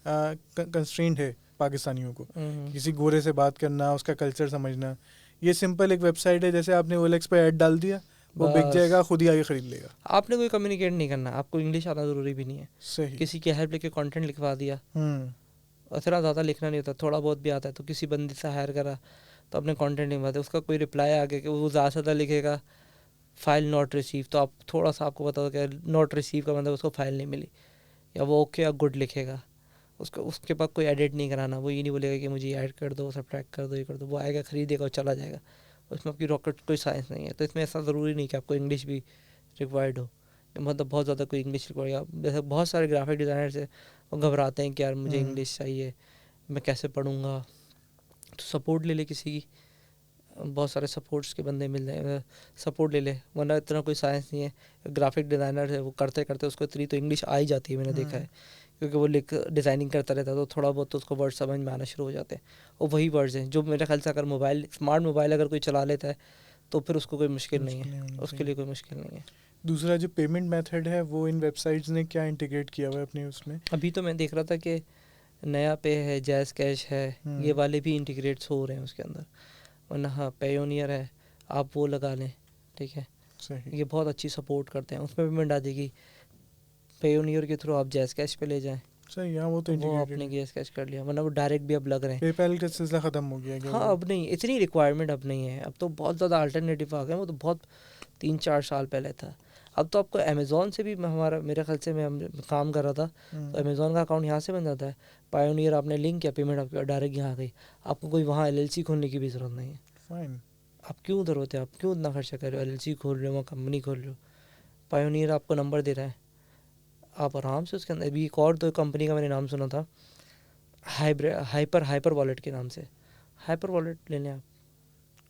कंस्ट्रेंट है पाकिस्तानियों को, किसी गोरे से बात करना, उसका कल्चर समझना। ये सिंपल एक वेबसाइट है, जैसे आपने ओएलएक्स पे ऐड डाल दिया, वो बिक जाएगा, खुद ही आगे खरीद लेगा। आपने कोई कम्युनिकेट नहीं करना, आपको इंग्लिश आना ज़रूरी भी नहीं है। सही। किसी की हेल्प लेके कंटेंट लिखवा दिया, इतना ज़्यादा लिखना नहीं होता, थोड़ा बहुत भी आता है, तो किसी बंदे से हायर करा तो अपने कंटेंट लिखवा दे, उसका कोई रिप्लाई आ गया कि वो ज़्यादा से ज़्यादा लिखेगा फाइल नॉट रिसीव, तो आप थोड़ा सा आपको बता दो कि नॉट रिसीव का मतलब उसको फाइल नहीं मिली, या वो ओके या गुड लिखेगा। उसको उसके पास कोई एडिट नहीं कराना, वो ये नहीं बोलेगा कि मुझे ऐड कर दो, सब्ट्रैक्ट कर दो, ये कर दो, वो आएगा खरीदेगा और चला जाएगा। उसमें आपकी रॉकेट कोई साइंस नहीं है। तो इसमें ऐसा ज़रूरी नहीं कि आपको इंग्लिश भी रिक्वायर्ड हो, मतलब बहुत ज़्यादा कोई इंग्लिश रिक्वायर्ड। जैसे बहुत सारे ग्राफिक डिज़ाइनर्स हैं, वो घबराते हैं कि यार मुझे इंग्लिश चाहिए, मैं कैसे पढ़ूँगा। तो सपोर्ट ले ले किसी की, बहुत सारे सपोर्ट्स के बंदे मिल जाए, सपोर्ट ले ले, वरना इतना कोई साइंस नहीं है। ग्राफिक डिज़ाइनर है, वो करते करते उसको इतनी तो इंग्लिश आ ही जाती है, मैंने देखा है, क्योंकि वो डिज़ाइनिंग करता रहता है, तो थोड़ा बहुत तो उसको वर्ड समझ में आना शुरू हो जाते हैं। और वही वर्ड्स हैं जो मेरे ख्याल से अगर स्मार्ट मोबाइल अगर कोई चला लेता है तो फिर उसको कोई मुश्किल नहीं है, उसके लिए कोई मुश्किल नहीं है। दूसरा जो पेमेंट मेथड है, वो इन वेबसाइट्स ने क्या इंटीग्रेट किया हुआ है अपने उसमें? अभी तो मैं देख रहा था कि नया पे है, जैज़ कैश है, ये वाले भी इंटीग्रेट्स हो रहे हैं उसके अंदर। वरना हाँ, पेयोनियर है, आप वो लगा लें, ठीक है, ये बहुत अच्छी सपोर्ट करते हैं, उसमें पेमेंट आ जाएगी। पेयोनियर के थ्रू आप जैज़ कैश पे ले जाएं, सही, हाँ वो तो आपने जैज़ कैश कर लिया, वरना वो डायरेक्ट भी अब लग रहे हैं। पेपैल का सिलसिला ख़त्म हो गया। हाँ, अब नहीं इतनी रिक्वायरमेंट अब नहीं है, अब तो बहुत ज़्यादा अल्टरनेटिव आ गए, वो तो बहुत 3-4 साल पहले था। अब तो आपको अमेज़ॉन से भी मेरे ख्याल से मैं काम कर रहा था, तो अमेज़ॉन का अकाउंट यहाँ से बन जाता है। पायोनियर आपने लिंक किया, पेमेंट आपकी डायरेक्ट यहाँ आ गई, आपको कोई वहाँ LLC खोलने की भी ज़रूरत नहीं है। फाइन। आप क्यों उधर होते हैं, आप क्यों इतना खर्चा कर रहे हो, LLC खोल रहे हो, वहाँ कंपनी खोल रहे हो। पायोनियर आपको नंबर दे रहा है, आप आराम से उसके अंदर। अभी एक और तो कंपनी का मैंने नाम सुना था, हाइपर वॉलेट के नाम से, हाइपर वॉलेट ले लें आप,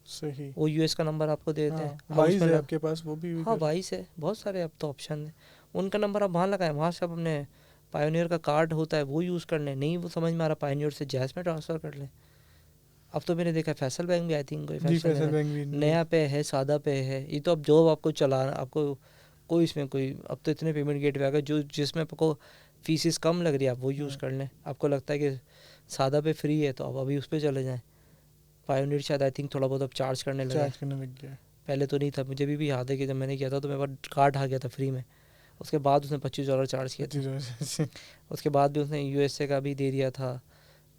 सही। वो यूएस का नंबर आपको दे देते हैं। हाँ, वाइज है आपके पास, वो भी हाँ वाइज है, बहुत सारे अब तो ऑप्शन है। उनका नंबर आप वहाँ लगाएं, वहाँ से आप अपने पायोनियर का कार्ड होता है वो यूज़ कर लें, नहीं वो समझ में आ रहा पायोनियर से जैज़ में ट्रांसफ़र कर लें। अब तो मैंने देखा फैसल बैंक भी आई थिंक कोई फैसल बैंक भी नया पे है, सादा पे है। ये तो अब जॉब आपको चलाना, आपको कोई इसमें कोई, अब तो इतने पेमेंट गेटवे आ गए जो जिसमें आपको फीसिस कम लग रही है आप वो यूज़ कर लें। आपको लगता है कि सादा पे फ्री है तो आप अभी उस पर चले जाएँ। पायोनियर शायद आई थिंक थोड़ा बहुत अब चार्ज करने लगा है, पहले तो नहीं था। मुझे भी याद है कि जब मैंने किया था तो मेरे पास कार्ड आ गया था फ्री में, उसके बाद उसने $25 चार्ज किया था। उसके बाद भी उसने यूएसए का भी दे दिया था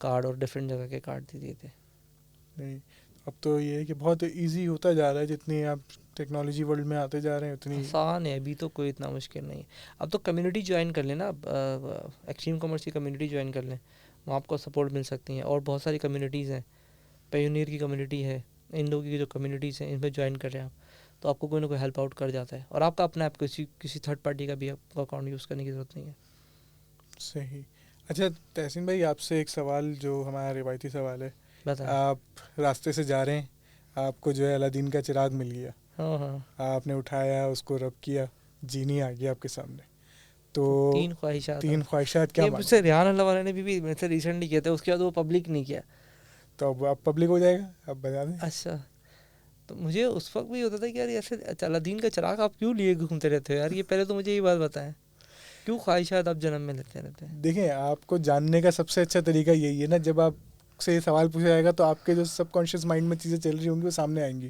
कार्ड और डिफरेंट जगह के कार्ड दे दिए थे। नहीं, अब तो ये है कि बहुत इजी होता जा रहा है, जितनी आप टेक्नोलॉजी वर्ल्ड में आते जा रहे हैं उतनी आसान है, अभी तो कोई इतना मुश्किल नहीं है। अब तो कम्युनिटी ज्वाइन कर लेना, एक्सट्रीम कॉमर्स की कम्युनिटी ज्वाइन कर लें, वहाँ आपको सपोर्ट मिल सकती है। और बहुत सारी कम्युनिटीज़ हैं, पायोनियर की कम्युनिटी है, इन लोगों की जो कम्युनिटीज़ हैं इनमें ज्वाइन कर रहे हैं आप, तो आपको कोई ना कोई हेल्प आउट कर जाता है। और आपका अपना ऐप, किसी थर्ड पार्टी का भी आपको अकाउंट यूज़ करने की ज़रूरत नहीं है। सही। अच्छा तहसीन भाई, आपसे एक सवाल जो हमारा रिवायती सवाल है, बताएं। आप रास्ते से जा रहे हैं, आपको जो है अलादीन का चिराग मिल गया, हाँ हाँ, आपने उठाया, उसको रब किया, जीनी आ गया आपके सामने, तो तीन ख्वाहिशात क्या ये मुझसे रियान अल्लाह वाले ने भी मुझसे रिसेंटली किया था, उसके बाद वो पब्लिक नहीं किया। तो अब पब्लिक हो जाएगा, अब बता दें। अच्छा, तो मुझे उस वक्त भी होता था कि यार ऐसे अलादीन का चिराग आप क्यों लिए घूमते रहते हो यार, ये पहले तो मुझे ये बात बताएं, क्यों ख्वाहिशात आप जन्म में लेते रहते हैं? देखें, आपको जानने का सबसे अच्छा तरीका यही है ना, जब आप से ये सवाल पूछा जाएगा तो आपके जो सबकॉन्शियस माइंड में चीज़ें चल रही होंगी वो सामने आएंगी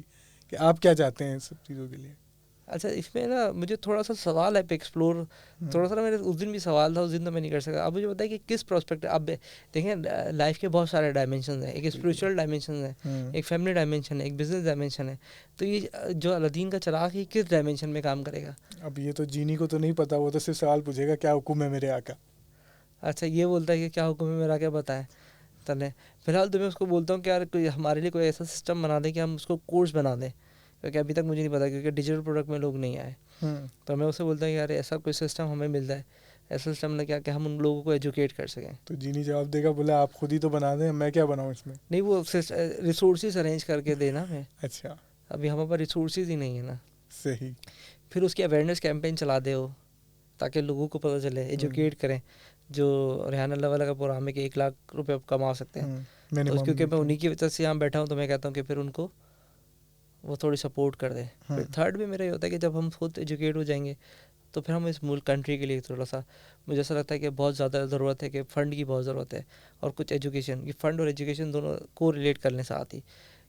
कि आप क्या चाहते हैं सब चीज़ों के लिए। अच्छा, इसमें ना मुझे थोड़ा सा सवाल है पे एक्सप्लोर, थोड़ा सा ना मेरे उस दिन भी सवाल था, उस दिन तो मैं नहीं कर सका। अब मुझे बताइए कि किस प्रोस्पेक्ट, अब देखें लाइफ के बहुत सारे डायमेंशन हैं, एक स्पिरिचुअल डायमेंशन है, एक फैमिली डायमेंशन है, एक बिजनेस डायमेंशन है, तो ये जो अलादीन का चिराग है किस डायमेंशन में काम करेगा? अब ये तो जीनी को तो नहीं पता, वो तो सिर्फ सवाल पूछेगा क्या हुक्म है मेरे आका। अच्छा, ये बोलता है कि क्या हुक्म है मेरा, क्या बताएं तले। फिलहाल तो मैं उसको बोलता हूँ कि यार कोई हमारे लिए कोई ऐसा सिस्टम बना दे कि हम उसको कोर्स बना दें, क्योंकि अभी तक मुझे नहीं पता, क्योंकि डिजिटल प्रोडक्ट में लोग नहीं आए। तो मैं उससे बोलता हूँ यार ऐसा कोई सिस्टम हमें मिल जाए, ऐसा सिस्टम ना क्या कि हम उन लोगों को एजुकेट कर सकें। तो जीनी जवाब देगा, बोला आप खुद ही तो बना दें, मैं क्या बनाऊँ इसमें। नहीं, वो रिसोर्सेज अरेंज करके देना मैं, अच्छा, अभी हमारे पास रिसोर्सेज ही नहीं है ना। सही। फिर उसकी अवेयरनेस कैंपेन चला दे हो, ताकि लोगों को पता चले, एजुकेट करें। जो रेहान अल्लाह वाला का प्रोग्राम है कि 1 लाख रुपए आप कमा सकते हैं, तो क्योंकि मैं उन्हीं की वजह से यहाँ बैठा हूँ, तो मैं कहता हूँ कि फिर उनको वो थोड़ी सपोर्ट कर दें। फिर थर्ड भी मेरा ये होता है कि जब हम खुद एजुकेट हो जाएंगे तो फिर हम इस मुल्क कंट्री के लिए थोड़ा सा, मुझे ऐसा लगता है कि बहुत ज़्यादा ज़रूरत है कि फ़ंड की बहुत ज़रूरत है, और कुछ एजुकेशन, ये फ़ंड और एजुकेशन दोनों को रिलेट कर लें साथ ही,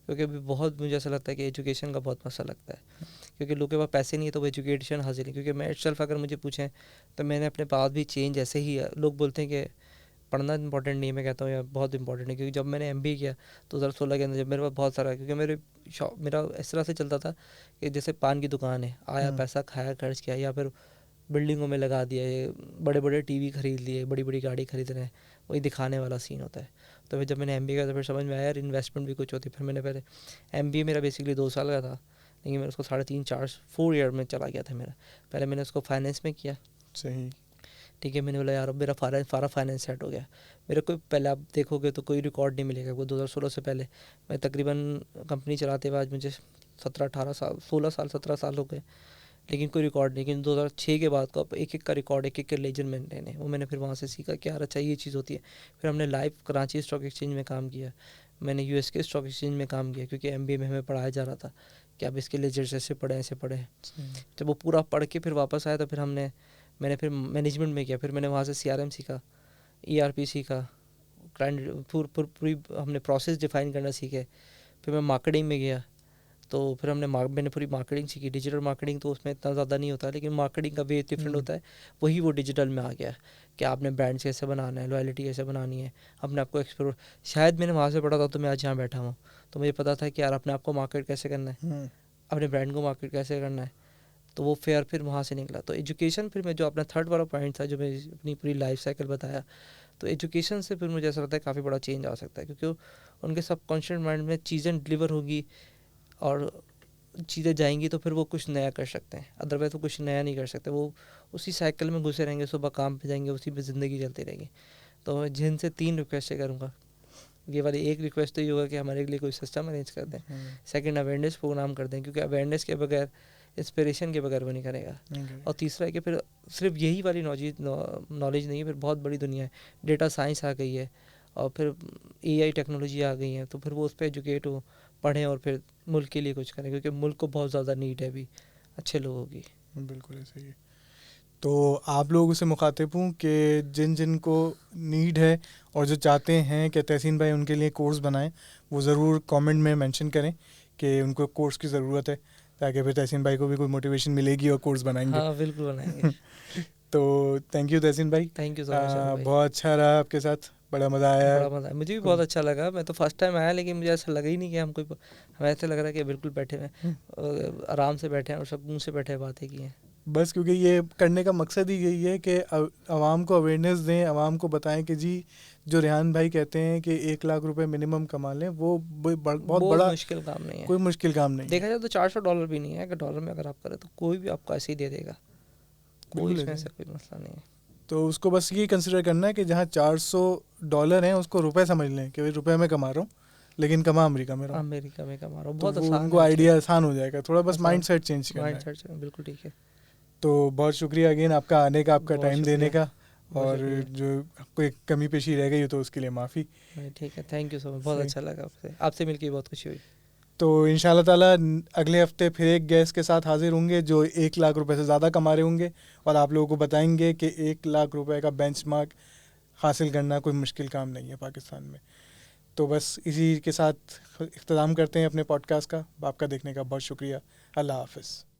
क्योंकि अभी बहुत मुझे ऐसा लगता है कि एजुकेशन का बहुत मसला लगता है, क्योंकि लोगों के पास पैसे नहीं है तो वो एजुकेशन हासिल नहीं। क्योंकि मैं इटसेल्फ अगर मुझे पूछें तो मैंने अपने पास भी चेंज ऐसे ही है, लोग बोलते हैं कि पढ़ना इंपॉर्टेंट नहीं है, मैं कहता हूँ यार बहुत इंपॉर्टेंट है। क्योंकि जब मैंने MBA किया 2016 के अंदर, जब मेरे पास बहुत सारा, क्योंकि मेरा इस तरह से चलता था कि जैसे पान की दुकान है, आया पैसा खाया खर्च किया, या फिर बिल्डिंगों में लगा दिया, ये बड़े बड़े टीवी खरीद लिए, बड़ी बड़ी गाड़ी खरीद रहे हैं, वही दिखाने वाला सीन होता है। तो फिर जब मैंने MBA किया तो फिर समझ में आया यार इन्वेस्टमेंट भी कुछ होती है। फिर मैंने पहले MBA मेरा बेसिकली 2 साल का था, लेकिन मैंने उसको 3.5-4 ईयर में चला गया था मेरा। पहले मैंने उसको फाइनेंस में किया, सही, ठीक है। मैंने बोला यार अब मेरा सारा फाइनेंस सेट हो गया, मेरे को पहले आप देखोगे तो कोई रिकॉर्ड नहीं मिलेगा। वो 2016 से पहले मैं तकरीबन कंपनी चलाते हुए आज मुझे 17-18 साल, 16 साल 17 साल हो गए, लेकिन कोई रिकॉर्ड नहीं। लेकिन 2006 के बाद को एक एक का रिकॉर्ड, एक एक का लेजर मेंटेन है, वो मैंने फिर वहाँ से सीखा कि यार अच्छा ये चीज़ होती है। फिर हमने लाइव कराची स्टॉक एक्सचेंज में काम किया, मैंने US के स्टॉक एक्सचेंज में काम किया, क्योंकि MBA में हमें पढ़ाया जा रहा था कि आप इसके लेजर्स ऐसे पढ़े ऐसे पढ़े। जब वो पूरा पढ़ के फिर वापस आया तो फिर मैंने फिर मैनेजमेंट में किया। फिर मैंने वहाँ से CRM सीखा, ERP सीखा, क्लाइंट पूरी हमने प्रोसेस डिफ़ाइन करना सीखे। फिर मैं मार्केटिंग में गया, तो फिर मैंने पूरी मार्केटिंग सीखी। डिजिटल मार्केटिंग तो उसमें इतना ज़्यादा नहीं होता, लेकिन मार्केटिंग का वे डिफरेंट होता है, वही वो डिजिटल में आ गया कि आपने ब्रांड्स कैसे बनाना है, लॉयल्टी कैसे बनानी है, अपने आपको एक्सप्लोर। शायद मैंने वहाँ से पढ़ा था तो मैं आज यहाँ बैठा हूँ, तो मुझे पता था कि यार अपने आप को मार्केट कैसे करना है, अपने ब्रांड को मार्केट कैसे करना है, तो वो फिर वहाँ से निकला। तो एजुकेशन, फिर मैं जो अपना थर्ड वाला पॉइंट था जो मैं अपनी पूरी लाइफ साइकिल बताया, तो एजुकेशन से फिर मुझे ऐसा लगता है काफ़ी बड़ा चेंज आ सकता है, क्योंकि उनके सबकॉन्शियस माइंड में चीज़ें डिलीवर होगी और चीज़ें जाएंगी तो फिर वो कुछ नया कर सकते हैं, अदरवाइज वो कुछ नया नहीं कर सकते। वो उसी साइकिल में घुसे रहेंगे, सुबह काम पे जाएंगे, उसी पे ज़िंदगी चलती रहेगी। तो मैं जिनसे 3 रिक्वेस्ट करूँगा, ये वाली एक रिक्वेस्ट तो ये होगा कि हमारे लिए कोई सिस्टम अरेंज कर दें, सेकंड अवेयरनेस प्रोग्राम कर दें, क्योंकि अवेयरनेस के बगैर, इंस्पिरेशन के बगैर वो नहीं करेगा। और तीसरा है कि फिर सिर्फ यही वाली नॉलेज नहीं है, फिर बहुत बड़ी दुनिया है, डेटा साइंस आ गई है और फिर AI टेक्नोलॉजी आ गई है, तो फिर वो उस पर एजुकेट हो, पढ़ें और फिर मुल्क के लिए कुछ करें, क्योंकि मुल्क को बहुत ज़्यादा नीड है अभी अच्छे लोगों की। बिल्कुल ऐसा ही है। तो आप लोगों से मुखातिब हूँ कि जिन को नीड है और जो चाहते हैं कि तहसीन भाई उनके लिए कोर्स बनाएं, वो ज़रूर कमेंट में मेंशन करें कि उनको कोर्स की ज़रूरत है, ताकि फिर तहसीन भाई को भी कोई मोटिवेशन मिलेगी और कोर्स बनाएंगे। हाँ बिल्कुल बनाएंगे। तो थैंक यू तहसीन भाई, थैंक यू सो मच। बहुत अच्छा रहा आपके साथ, बड़ा मज़ा आया। बड़ा मज़ा, मुझे भी बहुत अच्छा लगा। मैं तो फर्स्ट टाइम आया, लेकिन मुझे ऐसा लगा ही नहीं कि हम कोई, हमें ऐसा लग रहा है कि बिल्कुल बैठे हुए आराम से बैठे हैं और सुकून से बैठे बातें की हैं। बस क्योंकि ये करने का मकसद ही यही है कि आवाम को अवेयरनेस दें, आवाम को बताएं कि जी जो रेहान भाई कहते हैं कि 1 लाख रुपए मिनिमम कमा लें, वो बहुत बड़ा मुश्किल काम नहीं है, कोई मुश्किल काम नहीं। देखा जाए तो $400 भी नहीं है, अगर डॉलर में अगर आप करें तो कोई भी आपको ऐसे ही दे देगा, कोई इसमें से कोई मसला नहीं है। तो उसको बस ये कंसिडर करना है कि जहाँ $400 हैं उसको रुपए समझ लें कि भाई रुपए में कमा रहा हूँ, लेकिन कमा अमेरिका में रहा हूँ, अमेरिका में कमा रहा हूँ। तो बहुत आसान, उनको आइडिया आसान हो जाएगा, थोड़ा बस माइंड सेट चेंज करना है। माइंड सेट बिल्कुल ठीक है। तो बहुत शुक्रिया अगेन आपका आने का, आपका टाइम देने का, और जो कोई कमी पेशी रह गई हो तो उसके लिए माफ़ी। ठीक है, थैंक यू सो मच, बहुत अच्छा लगा आपसे मिलकर, बहुत खुशी हुई। तो इंशाल्लाह ताला अगले हफ्ते फिर एक गेस्ट के साथ हाजिर होंगे जो 1 लाख रुपए से ज़्यादा कमा रहे होंगे, और आप लोगों को बताएंगे कि 1 लाख रुपए का बेंचमार्क हासिल करना कोई मुश्किल काम नहीं है पाकिस्तान में। तो बस इसी के साथ इख्तिताम करते हैं अपने पॉडकास्ट का। आपका देखने का बहुत शुक्रिया। अल्लाह हाफ़िज़।